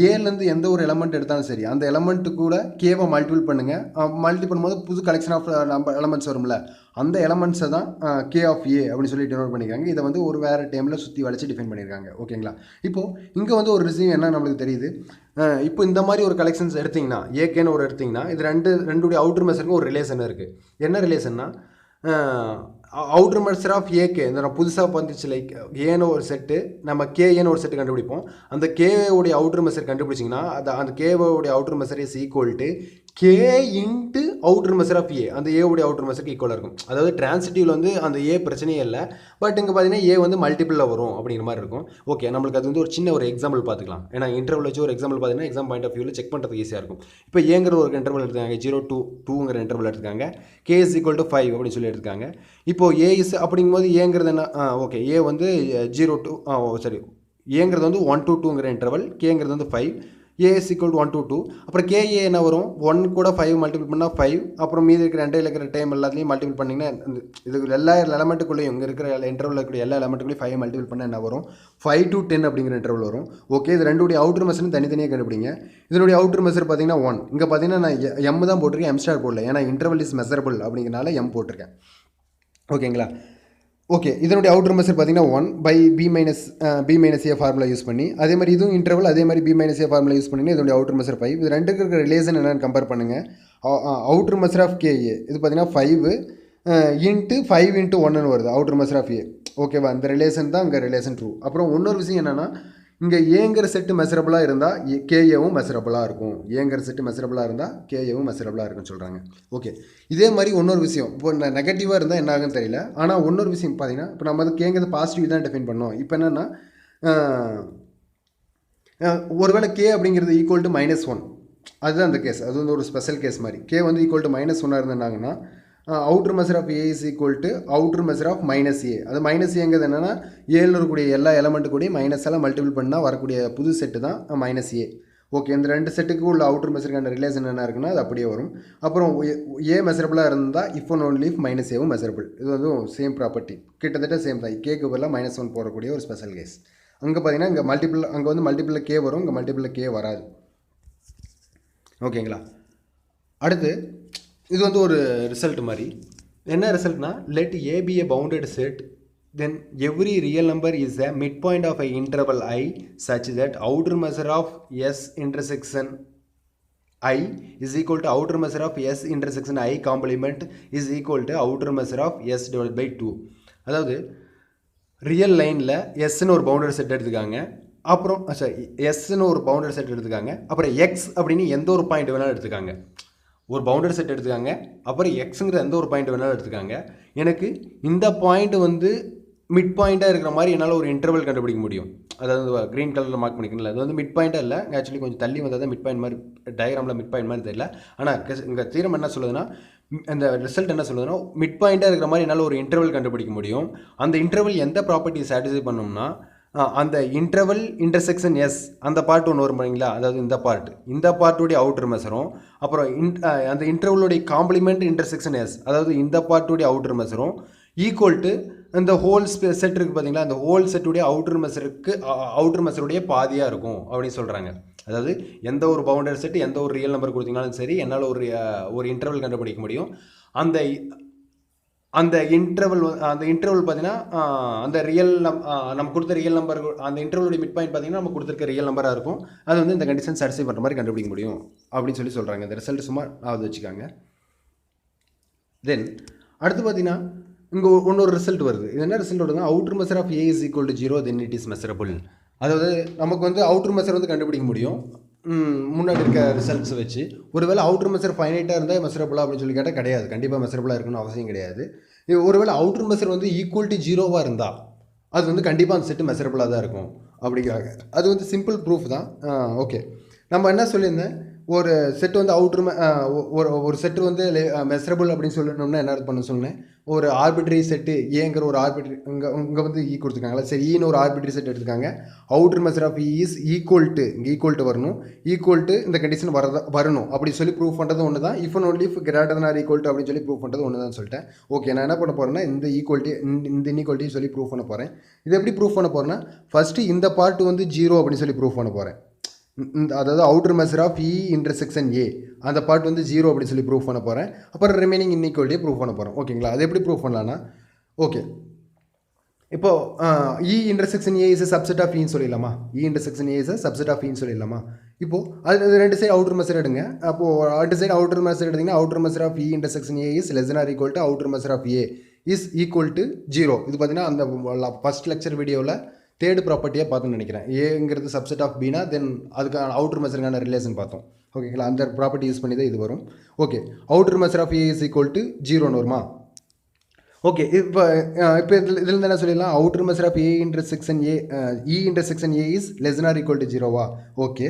ஏலேருந்து எந்த ஒரு எலமெண்ட் எடுத்தாலும் சரி, அந்த எலமெண்ட்டு கூட கேவை மல்டிபிள் பண்ணுங்கள். மல்டி பண்ணும்போது புது கலெக்ஷன் ஆஃப் எலமெண்ட்ஸ் வரும்ல, அந்த எலமெண்ட்ஸை தான் கே ஆஃப் ஏ அப்படின்னு சொல்லி டினோட் பண்ணியிருக்காங்க. இதை வந்து ஒரு வேறு டைமில் சுற்றி வளைச்சி டிஃபைன் பண்ணியிருக்காங்க. ஓகேங்களா? இப்போது இங்கே வந்து ஒரு விஷயம் என்ன நம்மளுக்கு தெரியுது, இப்போ இந்த மாதிரி ஒரு கலெக்ஷன்ஸ் எடுத்திங்கன்னா, ஏகேன்னு ஒரு எடுத்திங்கன்னா, இது ரெண்டுடைய அவுட்டர் மெஷருக்கு ஒரு ரிலேஷன் இருக்குது. என்ன ரிலேஷன்னா, அவுட்டர் மெஷர் ஆஃப் ஏகே இந்த புதுசாக வந்துச்சு, லைக் ஏன்னு ஒரு செட்டு, நம்ம கேஏன்னு ஒரு செட்டு கண்டுபிடிப்போம். அந்த கேவோடைய அவுட்டர் மெஷர் கண்டுபிடிச்சிங்கன்னா, அந்த கேவோடைய outer measure is equal to K into outer measure of A. அந்த ஏவுடைய அவுட்டர் மெஷருக்கு ஈக்குவலாக இருக்கும். அதாவது டிரான்சிட்டிவில் வந்து அந்த ஏ பிரச்சனையே இல்லை, பட் இங்கே பார்த்தீங்கன்னா ஏ வந்து மல்டிபிளில் வரும் அப்படிங்கிற மாதிரி இருக்கும். ஓகே, நம்மளுக்கு அது வந்து ஒரு சின்ன ஒரு எக்ஸாம்பிள் பார்த்துக்கலாம். ஏன்னா இன்டர்வல் வச்சு ஒரு எக்ஸாம்பிள் பார்த்தீங்கன்னா எக்ஸாம் பாயிண்ட் ஆஃப் வியூவில் செக் பண்ணுறதுக்கு ஈஸியாக இருக்கும். இப்போ ஏங்கிற ஒரு இன்டர்வல் எடுத்துக்காங்க, 0 to 2ங்கிற இன்டர்வல் எடுத்துக்காங்க, கே இஸ் ஈக்குவல் டு 5 அப்படின்னு சொல்லி எடுத்துக்காங்க. இப்போது ஏ இஸ் அப்படிங்கும்போது ஏங்கிறது என்ன? ஓகே, ஏ வந்து 0 to ஏங்கிறது வந்து 1 to 2ங்கிற இன்டர்வல், கேங்கிறது வந்து 5, ஏ இஸ் ஈக்குவல் டு 1 to 2. அப்புறம் கேஏ என்ன வரும்? 1 கூட 5 மல்டிபிள் பண்ணால் 5, அப்புறம் மீதி இருக்கிற ரெண்டையில் இருக்கிற டைம் எல்லாத்தையும் மல்டிபிள் பண்ணிங்கன்னா, இதுக்கு எல்லா எலமெண்ட்டுக்குள்ளேயும் இங்கே இருக்கிற இன்டர்வல் இருக்கிற எல்லா எலமெண்ட்டுக்குள்ளேயும் 5 மல்டிபிள் பண்ணால் என்ன வரும்? 5 to 10 அப்படிங்கிற இன்டர்வல் வரும். ஓகே, இது ரெண்டுடைய அவுட்டர் மெஷர்னு தனித்தனியாக கண்டுபிடிங்க. இதனுடைய அவுட்டர் மெஷர் பார்த்தீங்கன்னா 1. இங்கே பார்த்தீங்கன்னா நான் எம் தான் போட்டிருக்கேன், எம் ஸ்டார் போடல, ஏன்னா இன்டர்வல் இஸ் மெஷரபிள் அப்படிங்கிறனால எம் போட்டிருக்கேன். ஓகேங்களா? ஓகே, இதனுடைய அவுட்டர் மெஷர் பார்த்தீங்கன்னா 1 by B minus A formula use பண்ணி, அதே மாதிரி இதுவும் இன்டர்வல், அதே மாதிரி B minus A formula use பண்ணி இதனுடைய அவுட்டர் மெஷர் 5. இது ரெண்டுக்கு இருக்கிற ரிலேஷன் என்னென்னு கம்பேர் பண்ணுங்கள். அவுட்டர் மெஷர் ஆஃப் கேஏ இது பார்த்தீங்கன்னா 5 இன்ட்டு 5 இன்ட்டு 1ன்னு வருது அவுட்டர் மெஷர் ஆஃப் ஏ. ஓகேவா? இந்த ரிலேஷன் தான் இங்கே ரிலேஷன் ட்ரூ. அப்புறம் இன்னொரு விஷயம் என்னென்னா, இங்கே ஏங்கிற செட்டு மெஷரபுளாக இருந்தால் கேஏவும் மெஷரபுளாக இருக்கும். ஏங்கிற செட்டு மெஷரபுளாக இருந்தால் கேஏவும் மெஷரபுளாக இருக்குன்னு சொல்கிறாங்க. ஓகே, இதே மாதிரி இன்னொரு விஷயம், இப்போ நெகட்டிவாக இருந்தால் என்ன ஆகுன்னு தெரியல, ஆனால் இன்னொரு விஷயம் பார்த்தீங்கன்னா, இப்போ நம்ம வந்து கேங்கிறது பாசிட்டிவ் தான் டிஃபைன் பண்ணோம். இப்போ என்னென்னா, ஒருவேளை கே அப்படிங்கிறது ஈக்குவல் டு -1, அதுதான் அந்த கேஸ். அது வந்து ஒரு ஸ்பெஷல் கேஸ் மாதிரி. கே வந்து ஈக்குவல் டு -1 இருந்தாங்கன்னா, outer measure of A is equal to outer measure of -a. அது -aங்கிறது என்னென்னா, ஏல இருக்கக்கூடிய எல்லா எலமெண்ட்டு கூடயும் மைனஸ் எல்லாம் மல்டிபிள் பண்ணால் வரக்கூடிய புது செட்டு தான் -a. ஓகே, இந்த ரெண்டு செட்டுக்கு உள்ள அவுட்டர் மெஷருக்கான ரிலேஷன் என்ன இருக்குன்னா அது அப்படியே வரும். அப்புறம் ஏ மெஷரபுளாக இருந்தால் இஃப் ஒன் ஒன்லி இஃப் -aவும் மெஷரபிள். இது வந்து சேம் ப்ராப்பர்ட்டி, கிட்டத்தட்ட சேம் தான். கேக்கு பதிலாக -1 போடக்கூடிய ஒரு ஸ்பெஷல் கேஸ். அங்கே பார்த்தீங்கன்னா இங்கே அங்கே வந்து மல்டிபிளில் கே வரும், இங்கே மல்டிபிளில் கே வராது. ஓகேங்களா? அடுத்து இது வந்து ஒரு ரிசல்ட் மாதிரி. என்ன ரிசல்ட்னா, let A be a bounded set, then every real number is a midpoint of a interval I such that outer measure of S intersection I is equal to outer measure of S intersection I complement is equal to outer measure of S divided by 2. அதாவது real லைனில் எஸ்ன்னு ஒரு bounded set எடுத்துக்காங்க, அப்புறம் எஸ்ன்னு ஒரு bounded set எடுத்துக்காங்க, அப்புறம் X அப்படின்னு எந்த ஒரு பாயிண்ட் வேணாலும் எடுத்துக்காங்க. ஒரு பவுண்டரி செட் எடுத்துக்காங்க, அப்புறம் எக்ஸுங்கிற எந்த ஒரு பாயிண்ட் வேணாலும் எடுத்துக்காங்க. எனக்கு இந்த பாயிண்ட் வந்து மிட் பாயிண்ட்டாக இருக்கிற மாதிரி என்னால் ஒரு இன்டர்வல் கண்டுபிடிக்க முடியும். அதாவது க்ரீன் கலரில் மார்க் பண்ணிக்கல, அது வந்து மிட் பாயிண்ட்டாக இல்லை, ஆக்சுவலி கொஞ்சம் தள்ளி வந்தால் தான் மிட் பாயிண்ட் மாதிரி, டயக்ராமில் மிட் பாயிண்ட் மாதிரி தெரியல. ஆனால் இங்கே தீரம் என்ன சொல்லுதுன்னா, அந்த ரிசல்ட் என்ன சொல்லுதுன்னா, மிட் பாயிண்ட்டாக இருக்கிற மாதிரி என்னால் ஒரு இன்டர்வல் கண்டுபிடிக்க முடியும். அந்த இன்டர்வல் எந்த ப்ராப்பர்ட்டியை சாட்டிஸ்ஃபை பண்ணோம்னா, அந்த இன்டர்வல் இன்டர்செக்ஷன் எஸ் அந்த பார்ட் ஒன்று வரும் பண்ணிங்களா, அதாவது இந்த பார்ட்டுடைய அவுட்டர் மெஷரும், அப்புறம் அந்த இன்டர்வலுடைய காம்ப்ளிமெண்ட் இன்டர்செக்ஷன் எஸ், அதாவது இந்த பார்ட்டுடைய அவுட்டர் மெஷரும், ஈக்குவல் டு இந்த ஹோல் செட் இருக்குது பார்த்தீங்களா, அந்த ஹோல் செட்டுடைய அவுட்டர் மெஷருடைய பாதியாக இருக்கும் அப்படின்னு சொல்கிறாங்க. அதாவது எந்த ஒரு பவுண்டரி செட் எந்த ஒரு ரியல் நம்பர் கொடுத்தீங்கனாலும் சரி, என்னால் ஒரு இன்டர்வல் கண்டுபிடிக்க முடியும். அந்த இன்டர்வல் பார்த்தீங்கன்னா அந்த நம்ம கொடுத்த ரியல் நம்பர், அந்த இன்டர்வலுடைய மிட் பாயிண்ட் பார்த்தீங்கன்னா நம்ம கொடுத்துருக்க ரியல் நம்பராக இருக்கும். அது வந்து இந்த கண்டிஷன் சாட்டிஸ்ஃபை பண்ணுற மாதிரி கண்டுபிடிக்க முடியும் அப்படின்னு சொல்கிறாங்க. இந்த ரிசல்ட் சும்மா அது வச்சுக்காங்க. தென் அடுத்து பார்த்தீங்கன்னா இங்கே இன்னொரு ரிசல்ட் வருது. இது என்ன ரிசல்ட் வருதுன்னா, outer measure of A is equal to 0 then it is measurable. அதாவது நமக்கு வந்து அவுட்டர் மெஷர் வந்து கண்டுபிடிக்க முடியும் முன்னாடி இருக்க ரிசல்ட்ஸ் வச்சு. ஒருவேளை அவுட்டர் மெஷர் ஃபைனைட்டாக இருந்தால் மெஷரபிளா அப்படின்னு சொல்லி கேட்டால் கிடையாது, கண்டிப்பாக மெஷரபிளாக இருக்கணும்னு அவசியம் கிடையாது. ஒருவேளை அவுட்டர் மெஷர் வந்து ஈக்குவல் டு 0 இருந்தால் அது வந்து கண்டிப்பாக அந்த செட்டு மெஷரபிளாக தான் இருக்கும் அப்படிங்கிறாங்க. அது வந்து சிம்பிள் ப்ரூஃப் தான். ஓகே, நம்ம என்ன சொல்லியிருந்தேன், ஒரு செட்டு வந்து ஒரு செட்டு வந்து மெஷரபிள் அப்படின்னு சொல்லணும்னா என்ன பண்ண சொன்னேன், ஒரு ஆர்பிட்ரரி செட்டு ஏங்கிற ஒரு ஆர்பிட்ரி இங்கே வந்து கொடுத்துருக்காங்களா, சரி ஈன்னு ஒரு ஆர்பிட்ரரி செட் எடுத்துக்காங்க. Outer measure of is equal to வரணும், ஈக்குவல் டு இந்த கண்டிஷன் வரணும் அப்படி சொல்லி ப்ரூவ் பண்ணுறது ஒன்று தான். If and only if greater than or equal to அப்படின்னு சொல்லி ப்ரூவ் பண்ணுறது ஒன்று தான் சொல்லிட்டேன். ஓகே, நான் என்ன பண்ண போகிறேன்னா இந்த இன்இக்வாலிட்டி சொல்லி ப்ரூவ் பண்ண போகிறேன். இது எப்படி ப்ரூவ் பண்ண போகிறேன்னா, ஃபஸ்ட்டு இந்த பார்ட் வந்து 0 அப்படின்னு சொல்லி ப்ரூவ் பண்ண போகிறேன். அதாவது outer measure of E intersection A அந்த பார்ட் வந்து 0 அப்படின்னு சொல்லி ப்ரூவ் பண்ண போகிறேன். அப்புறம் ரிமைனிங் இன்இக்வாலிட்டியை ப்ரூவ் பண்ண போகிறோம். ஓகேங்களா, அது எப்படி ப்ரூவ் பண்ணலான்னா, ஓகே இப்போது E intersection A is subset of இன்னு சொல்லிடலாமா, E intersection A is subset of இன்னு சொல்லிடலாமா. இப்போது அது ரெண்டு சைடு அவுட்டர் மெஷர் எடுங்க. அப்போது ரெண்டு சைடு அவுட்டர் மெஷர் எடுத்திங்கன்னா outer measure of E intersection A is less than or equal to outer measure of A is equal to 0. இது பார்த்தீங்கன்னா அந்த ஃபஸ்ட் லெக்சர் வீடியோவில் தேர்டு ப்ராப்பர்ட்டியாக பார்த்துன்னு நினைக்கிறேன். ஏங்கிறது சப்செட் ஆஃப் பினா தென் அதுக்கான அவுட்டர் மெஷருக்கான ரிலேஷன் பார்த்தோம். ஓகேங்களா, அந்த ப்ராப்பர்ட்டி யூஸ் பண்ணி தான் இது வரும். Okay, outer measure of A is equal to 0ன்னு வருமா. ஓகே, இப்போ இதில் என்ன சொல்லிடலாம், outer measure of A intersection A E intersection A is less than or equal to 0வா. ஓகே,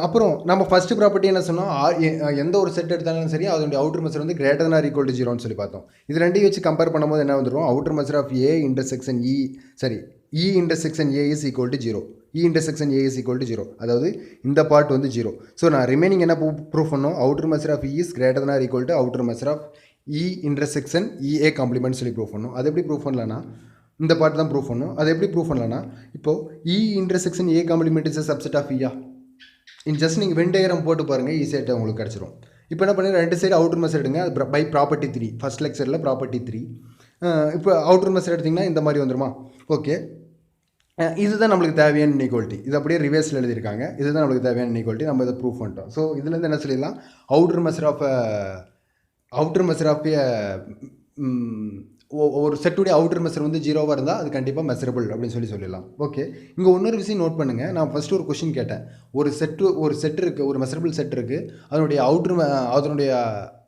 அப்புறம் நம்ம ஃபஸ்ட்டு ப்ராப்பர்ட்டி என்ன சொன்னோம், எந்த ஒரு செட் எடுத்தாலும் சரி அதனுடைய அவுட்டர் மெஷர் வந்து greater than or equal to 0ன்னு சொல்லி பார்த்தோம். இது ரெண்டையும் வச்சு கம்பேர் பண்ணும்போது என்ன வந்துடும், outer measure of A intersection E intersection A is equal to 0, E intersection A is equal to 0, அதாவது இந்த பார்ட் வந்து 0. ஸோ நான் ரிமைனிங் என்ன ப்ரூஃப் பண்ணோம், outer measure of E is greater than or equal to outer measure of E intersection EA complement சொல்லி proof பண்ணணும். அது எப்படி ப்ரூஃப் பண்ணலான்னா, இந்த பார்ட் தான் ப்ரூஃப் பண்ணணும். அது எப்படி ப்ரூஃப் பண்ணலான்னா, இப்போது E intersection A complement is subset of EA just நீங்கள் வென் டயக்ராம் போட்டு பாருங்கள், ஈஸியாக உங்களுக்கு கிடச்சிரும். இப்போ என்ன பண்ணி ரெண்டு சைடு அவுட்டர் மெஷர் எடுங்க, அது பை ப்ராப்பர்ட்டி 3 ஃபஸ்ட் லெக்சரில் ப்ராப்பர்ட்டி 3. இப்போ அவுட்டர் மெஷர் எடுத்திங்கன்னா இந்த மாதிரி வந்துருமா. ஓகே, இதுதான் நம்மளுக்கு தேவையான இன்இக்வாலிட்டி. இது அப்படியே ரிவர்ஸில் எழுதியிருக்காங்க. இதுதான் நம்மளுக்கு தேவையான இன்இக்வாலிட்டி. நம்ம இதை ப்ரூவ் பண்ணிட்டோம். ஸோ இதுலேருந்து என்ன சொல்லிடலாம், அவுட்டர் மெஷர் ஆஃப் ஒரு செட்டுடைய அவுட்டர் மெஷர் வந்து 0வாக இருந்தால் அது கண்டிப்பாக மெஷரபிள் அப்படின்னு சொல்லிடலாம். ஓகே, இங்கே இன்னொரு விஷயம் நோட் பண்ணுங்கள். நான் ஃபஸ்ட்டு ஒரு கொஷின் கேட்டேன், ஒரு செட் இருக்குது, ஒரு மெஷரபிள் செட் இருக்குது,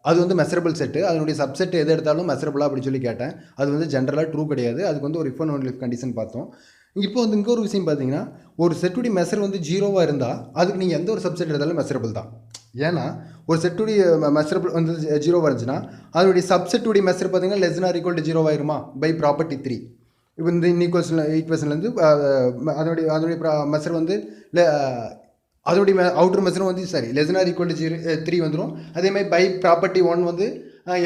அது வந்து மெஷரபிள் செட்டு, அதனுடைய சப்செட் எது எடுத்தாலும் மெஷரபிளா அப்படின்னு சொல்லி கேட்டேன். அது வந்து ஜென்ரலாக ட்ரூ கிடையாது. அதுக்கு வந்து ஒரு if and only if condition பார்த்தோம். இப்போ வந்து இங்கே ஒரு விஷயம் பார்த்தீங்கன்னா, ஒரு செட்டுடைய மெஷர் வந்து 0வாக இருந்தால் அதுக்கு நீங்கள் எந்த ஒரு சப்செட் எடுத்தாலும் மெஷரபிள் தான். ஏன்னா ஒரு செட்டுடைய மெஷரபிள் வந்து 0வாக இருந்துச்சுன்னா அதனுடைய சப்செட்டுடைய மெஷர் பார்த்தீங்கன்னா less than or equal to 0 ஆயிருமா பை ப்ராப்பர்ட்டி 3. இப்போ இந்த ஈக்குவேஷன்லேருந்து அதனுடைய மெஷர் வந்து அதோடைய அவுட்டர் மெஷரும் வந்து less than or equal to 3 வந்துடும். அதேமாதிரி பை ப்ராப்பர்ட்டி 1 வந்து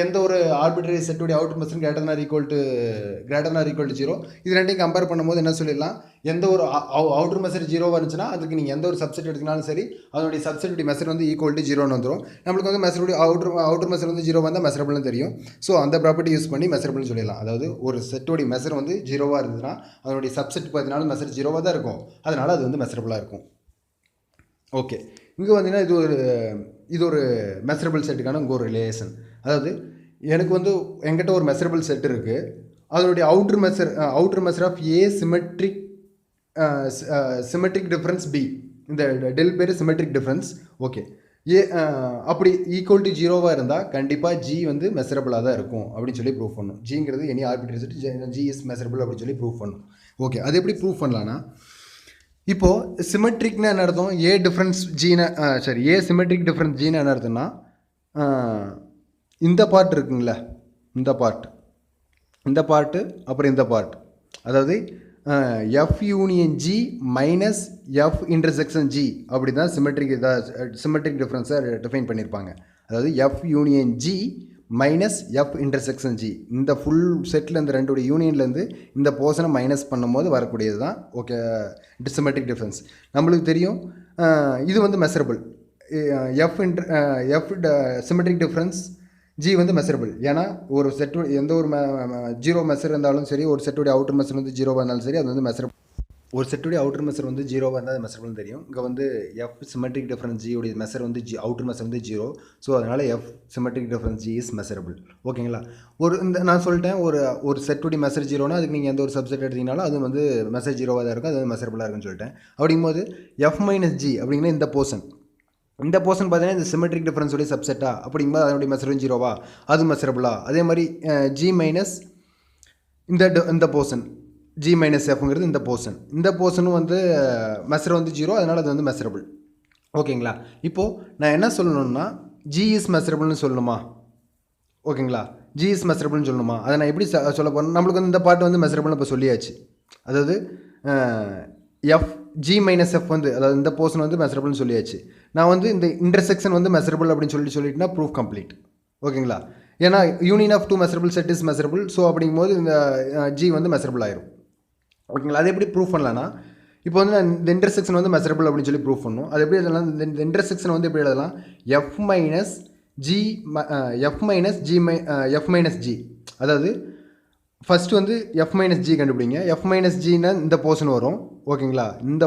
எந்த ஒரு ஆர்பிட்ரரி செட்டுடைய அவுட்டர் மெஷரும் greater than or equal to 0. இது ரெண்டையும் கம்பேர் பண்ணும்போது என்ன சொல்லிடலாம், எந்த ஒரு அவுட்டர் மெஷர் 0வாக இருந்துச்சுன்னா அதுக்கு நீங்கள் எந்த ஒரு சப்செட் எடுத்தினாலும் சரி அதனுடைய சப்செட்டுடைய மெஷர் வந்து ஈக்குவல் டு 0ன்னு வந்துடும். நம்மளுக்கு வந்து மெஷருடைய அவுட்டர் மெஷர் வந்து 0 வந்தால் மெஷரபிள்னு தெரியும். ஸோ அந்த ப்ராப்பர்ட்டி யூஸ் பண்ணி மெஷரபிள்னு சொல்லிடலாம். அதாவது ஒரு செட்டுடைய மெஷர் வந்து 0வாக இருந்ததுன்னா அதனுடைய சப்செட் பார்த்தீங்கன்னா மெஷர் 0வாக தான் இருக்கும், அதனால் அது வந்து மெஷரபிளாக இருக்கும். ஓகே, இங்கே வந்தீங்கன்னா இது ஒரு மெஷரபிள் செட்டுக்கான இங்கே ஒரு ரிலேஷன். அதாவது எனக்கு வந்து என்கிட்ட ஒரு மெஷரபிள் செட் இருக்குது, அதனுடைய outer measure of A symmetric difference B, இந்த டெல் பேர் சிமெட்ரிக் டிஃப்ரென்ஸ். ஓகே, ஏ அப்படி ஈக்குவல் டு 0வாக இருந்தால் கண்டிப்பாக ஜி வந்து மெஷரபிளாக தான் இருக்கும் அப்படின்னு சொல்லி ப்ரூவ் பண்ணணும். ஜிங்கிறது any arbitrary set, G is measurable அப்படின்னு சொல்லி ப்ரூவ் பண்ணணும். ஓகே, அது எப்படி ப்ரூவ் பண்ணலான்னா, இப்போது சிமெட்ரிக்னா என்ன அர்த்தம், ஏ சிமெட்ரிக் டிஃப்ரென்ஸ் ஜீனா என்ன அர்த்தம்னா, இந்த பார்ட் இருக்குங்களா, இந்த பார்ட்டு அப்புறம் இந்த பார்ட், அதாவது F union G minus F intersection G அப்படி தான் சிமெட்ரிக் டிஃப்ரென்ஸை டிஃபைன் பண்ணியிருப்பாங்க. அதாவது F union G minus F intersection G. இந்த ஃபுல் செட்டில் இந்த ரெண்டுடைய யூனியன்லேருந்து இந்த போர்ஷனை மைனஸ் பண்ணும்போது வரக்கூடியது தான் ஓகே சிமெட்ரிக் டிஃப்ரென்ஸ். நம்மளுக்கு தெரியும் இது வந்து measurable. F symmetric difference G வந்து மெஷரபிள். ஏன்னா ஒரு செட்டு எந்த ஒரு ஜீரோ மெஷர் இருந்தாலும் சரி, ஒரு செட்டுடைய அவுட்டர் மெஷர் வந்து ஜீரோவாக இருந்தாலும் சரி, அது வந்து மெஷரபிள். ஒரு செட்டுடைய அவுட்டர் மெஷர் வந்து ஜீரோவாக இருந்தால் அது மெஷரபிள்னு தெரியும். இங்கே வந்து எஃப் சிமெட்ரிக் டிஃபரன்ஸ் ஜி உடைய மெஷர் வந்து அவுட்டர் மெஷர் வந்து ஜீரோ. ஸோ அதனால் F symmetric difference G is measurable. ஓகேங்களா? இந்த நான் சொல்லிட்டேன் ஒரு செட்டுடைய மெஷர் ஜீரோனா அதுக்கு நீங்கள் எந்த ஒரு சப்செட் எடுத்தீங்கனாலும் அது வந்து மெஷர் ஜீரோவாக தான் இருக்கும், அது வந்து மெஷரபிளாக இருக்குன்னு சொல்லிட்டேன். அப்படிங்கும்போது எஃப் மைனஸ் ஜி அப்படிங்கிற இந்த போர்ஷன் பார்த்தீங்கன்னா இந்த சிமெட்ரிக் டிஃபரன்ஸுடைய சப்செட்டா அப்படிங்கும்போது அதனுடைய மெஷரும் ஜீரோவா, அது மெஷரபிளா. அதே மாதிரி ஜி மைனஸ் இந்த போர்ஷன் ஜி மைனஸ் எஃப்ங்கிறது இந்த போர்ஷனும் வந்து மெஷர் வந்து ஜீரோ, அதனால் அது வந்து மெஷரபிள். ஓகேங்களா? இப்போது நான் என்ன சொல்லணும்னா ஜி இஸ் மெஷரபிள்னு சொல்லணுமா? ஓகேங்களா? ஜி இஸ் மெஷரபிள்னு சொல்லணுமா? அதை நான் எப்படி சொல்ல போகிறேன்? நம்மளுக்கு வந்து இந்த பார்ட் வந்து மெஷரபிள்னு இப்போ சொல்லியாச்சு. அதாவது எஃப் ஜி மைனஸ் எஃப் வந்து அதாவது இந்த போர்ஷன் வந்து மெஷரபிள்னு சொல்லியாச்சு. நான் வந்து இந்த இன்டர்செக்ஷன் வந்து மெஷரபிள் அப்படின்னு சொல்லிட்டுனா ப்ரூஃப் கம்ப்ளீட். ஓகேங்களா? ஏன்னா union of two measurable set is measurable. So அப்படிங்கும்போது இந்த ஜி வந்து மெஷரபிள் ஆயிரும். ஓகேங்களா? அது எப்படி ப்ரூஃப் பண்ணலான்னா, இப்போ வந்து நான் இந்த இன்டர்செக்ஷன் வந்து மெஷரபிள் அப்படின்னு சொல்லி ப்ரூஃப் பண்ணணும். அது எப்படி எழுதலாம்? இந்த இன்டர்செக்ஷன் வந்து எப்படி எழுதலாம்? F minus G. அதாவது ஃபஸ்ட்டு வந்து எஃப் மைனஸ் ஜி கண்டுபிடிங்க. எஃப் மைனஸ் ஜின்னா இந்த போர்ஷன் வரும். ஓகேங்களா? இந்த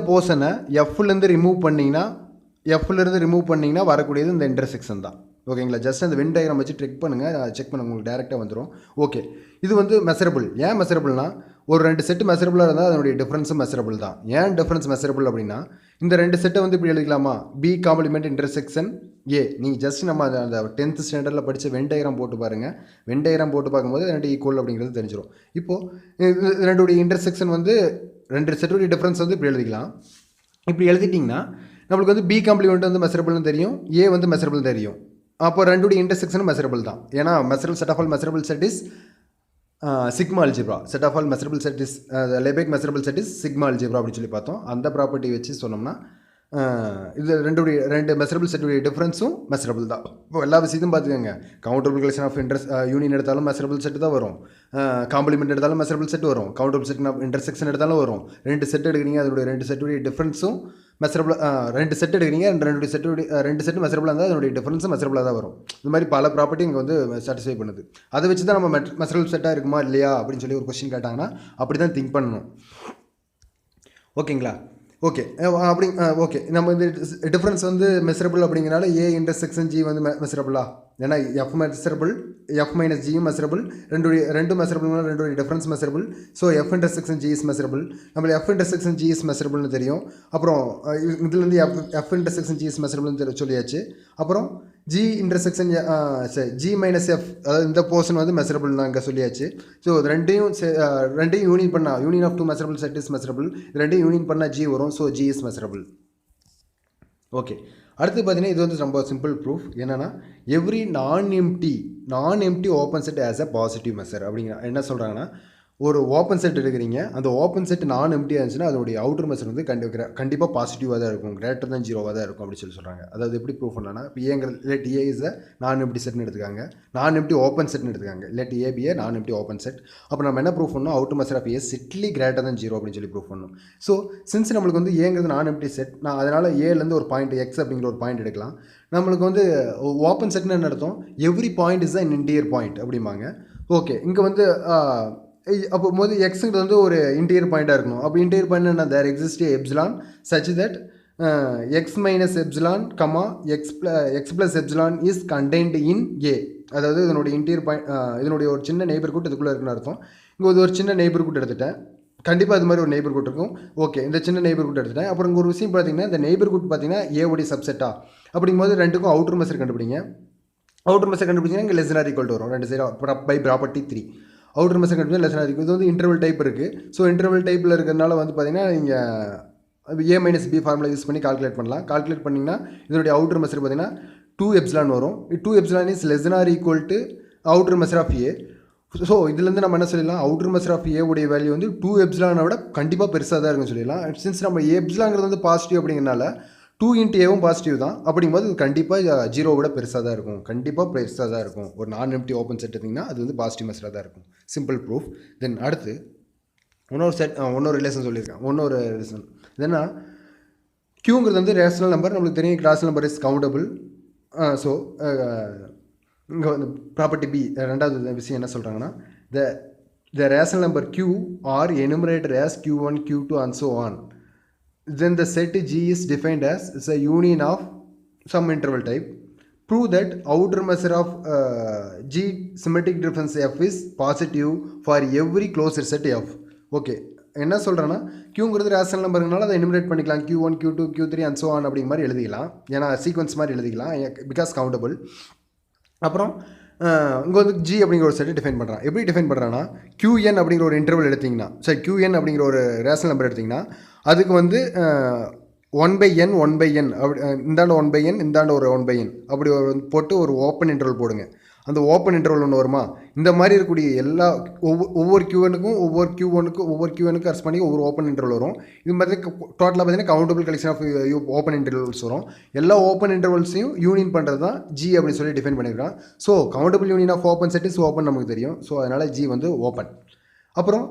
போர்ஷனை எஃப்லேருந்து ரிமூவ் பண்ணிங்கன்னா வரக்கூடியது இந்த இன்டர்செக்ஷன் தான். ஓகேங்களா? ஜஸ்ட் அந்த வென் டயக்ராம் வச்சு செக் பண்ணுங்கள், உங்களுக்கு டேரெக்டாக வந்துடும். ஓகே, இது வந்து மெஷரபிள். ஏன் மெஷரபிள்னா, ஒரு ரெண்டு செட்டு மெஷரபிளாக இருந்தால் அதனுடைய டிஃப்ரென்ஸும் மெஷரபிள் தான். ஏன் டிஃப்ரென்ஸ் மெஷரபிள் அப்படின்னா, இந்த ரெண்டு செட்டை வந்து இப்படி எழுதிக்கலாமா? B complement intersection A. நீங்கள் ஜஸ்ட் நம்ம அந்த 10th ஸ்டாண்டர்டில் படித்த வென் டயக்ராம் போட்டு பாருங்கள். வென் டயக்ராம் போட்டு பார்க்கும்போது ரெண்டு ஈக்குவல் அப்படிங்கிறது தெரிஞ்சிடும். இப்போது ரெண்டுடைய இன்டர்செக்ஷன் வந்து ரெண்டு செட்டுடைய டிஃப்ரென்ஸ் வந்து இப்படி எழுதிக்கலாம். இப்படி எழுதிட்டிங்கன்னா நம்மளுக்கு வந்து பி காம்ப்ளிமெண்ட் வந்து மெஷரபிள்னு தெரியும், ஏ வந்து மெஷரபிள் தெரியும். அப்போ ரெண்டுடைய இன்டர்செக்ஷனும் மெஷரபிள் தான். ஏன்னா set of all measurable set is sigma algebra. Set of all measurable set is Lebesgue measurable set is sigma algebra அப்படின்னு சொல்லி பார்த்தோம். அந்த ப்ராப்பர்ட்டி வச்சு சொன்னோம்னா இது ரெண்டு மெஷரபிள் செட்டுடைய டிஃப்ரென்ஸும் மெஷரபிள் தான். இப்போ எல்லா விஷயத்தையும் பார்த்துக்கோங்க. கவுண்டபிள் கலெக்ஷன் ஆஃப் யூனியன் எடுத்தாலும் மெஷரபிள் செட்டு தான் வரும், காம்ப்ளிமெண்ட் எடுத்தாலும் மெஷரபிள் செட் வரும், கவுண்டபிள் செட் ஆஃப் இன்டர்செக்ஷன் எடுத்தாலும் வரும். ரெண்டு செட் எடுக்கிறீங்க, அதோடைய ரெண்டு செட்டுடைய டிஃப்ரென்ஸும் மெஷரபிள். ரெண்டு செட் எடுக்கிறீங்க, ரெண்டு செட்டு மெஷரபிளாக இருந்தால் அதனுடைய டிஃப்ரென்ஸும் மெஷரபிளாக தான் வரும். இந்த மாதிரி பல ப்ராப்பர்ட்டி இங்கே வந்து சாட்டிஸ்ஃபை பண்ணுது. அதை வச்சு தான் நம்ம மெஷரபிள் செட்டாக இருக்குமா இல்லையா அப்படின்னு சொல்லி ஒரு கொஸ்டின் கேட்டாங்கன்னா அப்படி தான் திங்க் பண்ணணும். ஓகேங்களா? ஓகே ஓகே, நம்ம இந்த டிஃப்ரென்ஸ் வந்து மெஷரபிள் அப்படிங்கிறனால ஏ இன்டர்செக்ஷன் ஜி வந்து மெஷரபிளா? ஏன்னா எஃப் மெஷரபிள், எஃப் மைனஸ் ஜியும் மெஷரபிள், ரெண்டு மெஷரபிள்னால ரெண்டுடைய difference measurable. So F intersection G is measurable. நம்மளுக்கு எஃப் இன்டர்செக்ஷன் ஜி இஸ் மெஷரபிள்னு தெரியும். அப்புறம் இதுலேருந்து எஃப் இன்டர்செக்ஷன் ஜி இஸ் மெஷரபிள்னு சொல்லியாச்சு. அப்புறம் G intersection G minus F, அதாவது இந்த போர்ஷன் வந்து மெஷரபிள் தான் இங்கே சொல்லியாச்சு. ஸோ ரெண்டையும் யூனியன் பண்ணால் union of two measurable set is measurable. ரெண்டையும் யூனியன் பண்ணால் ஜி வரும். So G is measurable. Okay, அடுத்து பார்த்தீங்கன்னா இது வந்து ரொம்ப சிம்பிள் ப்ரூஃப். என்னென்னா every non empty open set as a positive measure. அப்படிங்கிற என்ன சொல்கிறாங்கன்னா, ஒரு ஓப்பன் செட் எடுக்கிறீங்க, அந்த ஓப்பன் செட் நான் எம்டியாக இருந்துச்சுன்னா அதோடைய அவுட்டர் மெஷர் வந்து கண்டிப்பாக பாசிட்டிவாக தான் இருக்கும், கிரேட்டர் தான் ஜீரோவாக தான் இருக்கும் அப்படின்னு சொல்கிறாங்க. அதாவது எப்படி ப்ரூஃப் பண்ணலாம்னா, இப்போ ஏங்கிறது ஏ இஸ் அ நான் எம்டி செட்னு எடுத்துக்காங்க, நான் எம்டி ஓப்பன் செட்னு எடுத்துக்காங்க, இல்லாட்டி ஏபிஏ நான் எம்டி ஓப்பன் செட். அப்போ நம்ம என்ன ப்ரூஃப் பண்ணணும்? Outer measure of A strictly greater than zero அப்படின்னு சொல்லி ப்ரூஃப் பண்ணணும். ஸோ சின்ஸ் நம்மளுக்கு வந்து ஏங்கிறது நான் எம்டி செட், நான் அதனால் ஏலேருந்து ஒரு பாயிண்ட் எக்ஸ் அப்படிங்கிற ஒரு பாயிண்ட் எடுக்கலாம். நம்மளுக்கு வந்து ஓப்பன் செட்னு என்ன அர்த்தம்? Every point is an interior point அப்படிம்பாங்க. ஓகே, இங்கே வந்து அப்போ போது எக்ஸுங்கிறது வந்து ஒரு இன்டீரியர் பாயிண்ட்டாக இருக்கணும். அப்போ இன்டீரியர் பாயிண்ட் என்ன? There exist epsilon such that X minus epsilon comma X plus epsilon is contained in A. அதாவது இதனுடைய இன்டீரியர் பாயிண்ட், இதனுடைய ஒரு சின்ன நெய்பர்ஹுட் இதுக்குள்ளே இருக்குன்னு அர்த்தம். இங்கே ஒரு சின்ன நெய்பர்ஹுட் எடுத்துட்டேன், கண்டிப்பாக அது மாதிரி ஒரு நெய்பர்ஹுட் இருக்கும். ஓகே, இந்த சின்ன நெய்பர்ஹுட் எடுத்துட்டேன். அப்புறம் இங்கே ஒரு விஷயம் பார்த்தீங்கன்னா, இந்த நெய்பர்ஹுட் பார்த்தீங்கன்னா ஏவுடைய சப்செட்டா. அப்படிங்கும்போது ரெண்டுக்கும் அவுட்டர் மெஷர் கண்டுபிடிங்க. அவுட்டர் மெஷர் கண்டுபிடிச்சிங்கன்னா இங்கே லெஸ் ஆர் ஈக்குவல் வரும். ரெண்டு side by property 3 outer measure கண்டுபிடிச்சா லெஸ் ஆர் ஈக்குவல். இது வந்து இன்டர்வல் டைப் இருக்குது. ஸோ இன்டர்வல் டைப்பில் இருக்கிறதுனால வந்து பார்த்தீங்கன்னா நீங்கள் A minus B formula use பண்ணி கால்குலேட் பண்ணலாம். கால்குலேட் பண்ணிங்கன்னா இதனுடைய அவுட்டர் மெஷர் பார்த்தீங்கன்னா 2 எப்சிலான் வரும். 2 epsilon is less or equal to outer measure of A. So இதுலேருந்து நம்ம என்ன சொல்லிடலாம்? அவுட்டர் மெஷர் ஆஃப் ஏ உடைய வேல்யூ வந்து 2 எப்சிலானை விட கண்டிப்பாக பெருசாக தான் இருக்குன்னு சொல்லிடலாம். சின்ஸ் நம்ம எப்சிலாங்கிறது வந்து பாசிட்டிவ் அப்படிங்கிறனால 2 இன்ட்டு ஏவும் பாசிட்டிவ் தான். அப்படிங்கும்போது இது கண்டிப்பாக ஜீரோ விட பெருசாக தான் இருக்கும். கண்டிப்பாக பெருசாக தான் இருக்கும். ஒரு நான் எம்டி ஓப்பன் செட் எடுத்திங்கன்னா அது வந்து பாசிட்டிவ் மெசராக தான் இருக்கும். Simple proof. தென் அடுத்து இன்னொரு ரிலேஷன் சொல்லியிருக்கேன். இன்னொரு ரிலேஷன் என்னன்னா க்யூங்கிறது வந்து ரேஷனல் நம்பர். நம்மளுக்கு தெரியும் rational number is countable. So இங்கே வந்து ப்ராப்பர்ட்டி பி ரெண்டாவது விஷயம் என்ன சொல்கிறாங்கன்னா the rational number q are enumerated as q1, q2 and so on. Then the set G is defined as a union of some interval type. Prove that outer measure of G symmetric difference f is positive for every closed set f. Okay, என்ன சொல்கிறேன்னா க்யூங்கிறது rational நம்பருனால அதை enumerate பண்ணிக்கலாம். q1, q2, q3 and so on அப்படிங்கிற மாதிரி எழுதிக்கலாம். ஏன்னா sequence மாதிரி எழுதிக்கலாம் பிகாஸ் கவுண்டபிள். அப்புறம் இங்கே வந்து ஜி அப்படிங்கிற ஒரு செட்டை டிஃபைன் பண்ணுறான். எப்படி டிஃபைன் பண்ணுறான்னா QN அப்படிங்கிற ஒரு இன்டர்வல் எடுத்திங்கன்னா QN அப்படிங்கிற ஒரு ரேஷனல் நம்பர் எடுத்திங்கன்னா அதுக்கு வந்து 1/n அப்படி இந்தாண்ட 1/n இந்தாண்ட ஒரு 1/n அப்படி ஒரு போட்டு ஒரு ஓப்பன் இன்டர்வல் போடுங்க. அந்த ஓப்பன் இன்டர்வல் ஒன்று வருமா, இந்த மாதிரி இருக்கக்கூடிய எல்லா ஒவ்வொரு கியூஎனுக்கும் அரெஸ்ட் பண்ணி ஒவ்வொரு ஓப்பன் இன்டர்வல் வரும். இது மாதிரி டோட்டலாக பார்த்தீங்கன்னா countable collection of open intervals வரும். எல்லா ஓப்பன் இன்டர்வல்ஸையும் யூனியன் பண்ணுறது தான் ஜி அப்படின்னு சொல்லி டிஃபைன் பண்ணியிருக்கான். So countable union of open set is open நமக்கு தெரியும். ஸோ அதனால் ஜி வந்து ஓப்பன். அப்புறம்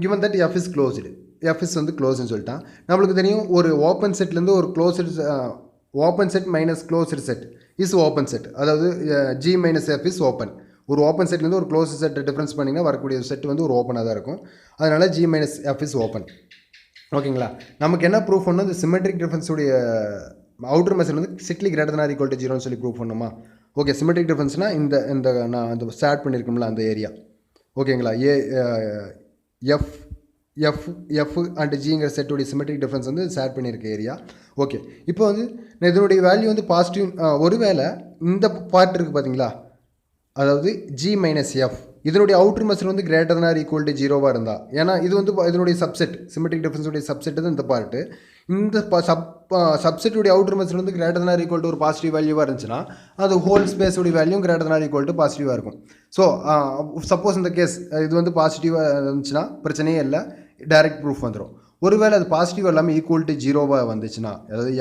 given that F is closed, F is வந்து க்ளோஸ்ன்னு சொல்லிட்டான். நம்மளுக்கு தெரியும் ஒரு ஓப்பன் செட்லேருந்து ஒரு closed open set minus closed set is open set. அதாவது G minus F is open. ஒரு ஓப்பன் செட்லேருந்து ஒரு க்ளோஸ் செட் டிஃப்ரென்ஸ் பண்ணிங்கன்னா வரக்கூடிய செட் வந்து ஒரு ஓப்பனாக தான் இருக்கும். அதனால் G minus F is open. ஓகேங்களா, நமக்கு என்ன ப்ரூஃப் பண்ணணும், இந்த சிமெட்ரிக் டிஃபரன்ஸுடைய அவுட்டர் மெஷர் வந்து strictly greater than or equal to 0ன்னு சொல்லி ப்ரூஃப் பண்ணணுமா. ஓகே, சிமெட்ரிக் டிஃபரன்ஸ்னால் இந்த நான் அந்த ஸ்டார்ட் பண்ணியிருக்கோம்ல அந்த ஏரியா. ஓகேங்களா, எஃப் அண்ட் ஜிங்கிற செட்டுடைய சிமெட்ரிக் டிஃபரன்ஸ் வந்து ஷேர் பண்ணியிருக்க ஏரியா. ஓகே, இப்போ வந்து இதனுடைய வேல்யூ வந்து பாசிட்டிவ். ஒருவேளை இந்த பார்ட் இருக்குது பார்த்தீங்களா, அதாவது ஜி மைனஸ் எஃப், இதனுடைய அவுட்டர் மெஷர் வந்து greater than or equal to 0வாக இருந்தால், ஏன்னா இது வந்து இதனுடைய சப்செட் சிமெட்ரிக் டிஃபரன்ஸுடைய சப்செட் தான் இந்த பார்ட்டு. இந்த சப்செட்டுடைய அவுட்டர் மெஷர் வந்து greater than or equal to ஒரு பாசிட்டிவ் வேல்யூவாக இருந்துச்சுன்னா அது ஹோல் ஸ்பேஸுடைய value greater than or equal to பாசிட்டிவாக இருக்கும். ஸோ சப்போஸ் இந்த கேஸ் இது வந்து பாசிட்டிவாக இருந்துச்சுன்னா பிரச்சனையே இல்லை, டைரக்ட் ப்ரூஃப் வந்துடும். ஒருவேளை அது பாசிட்டிவ் எல்லாமே ஈக்குவல் டு 0வாக வந்துச்சுன்னா, அதாவது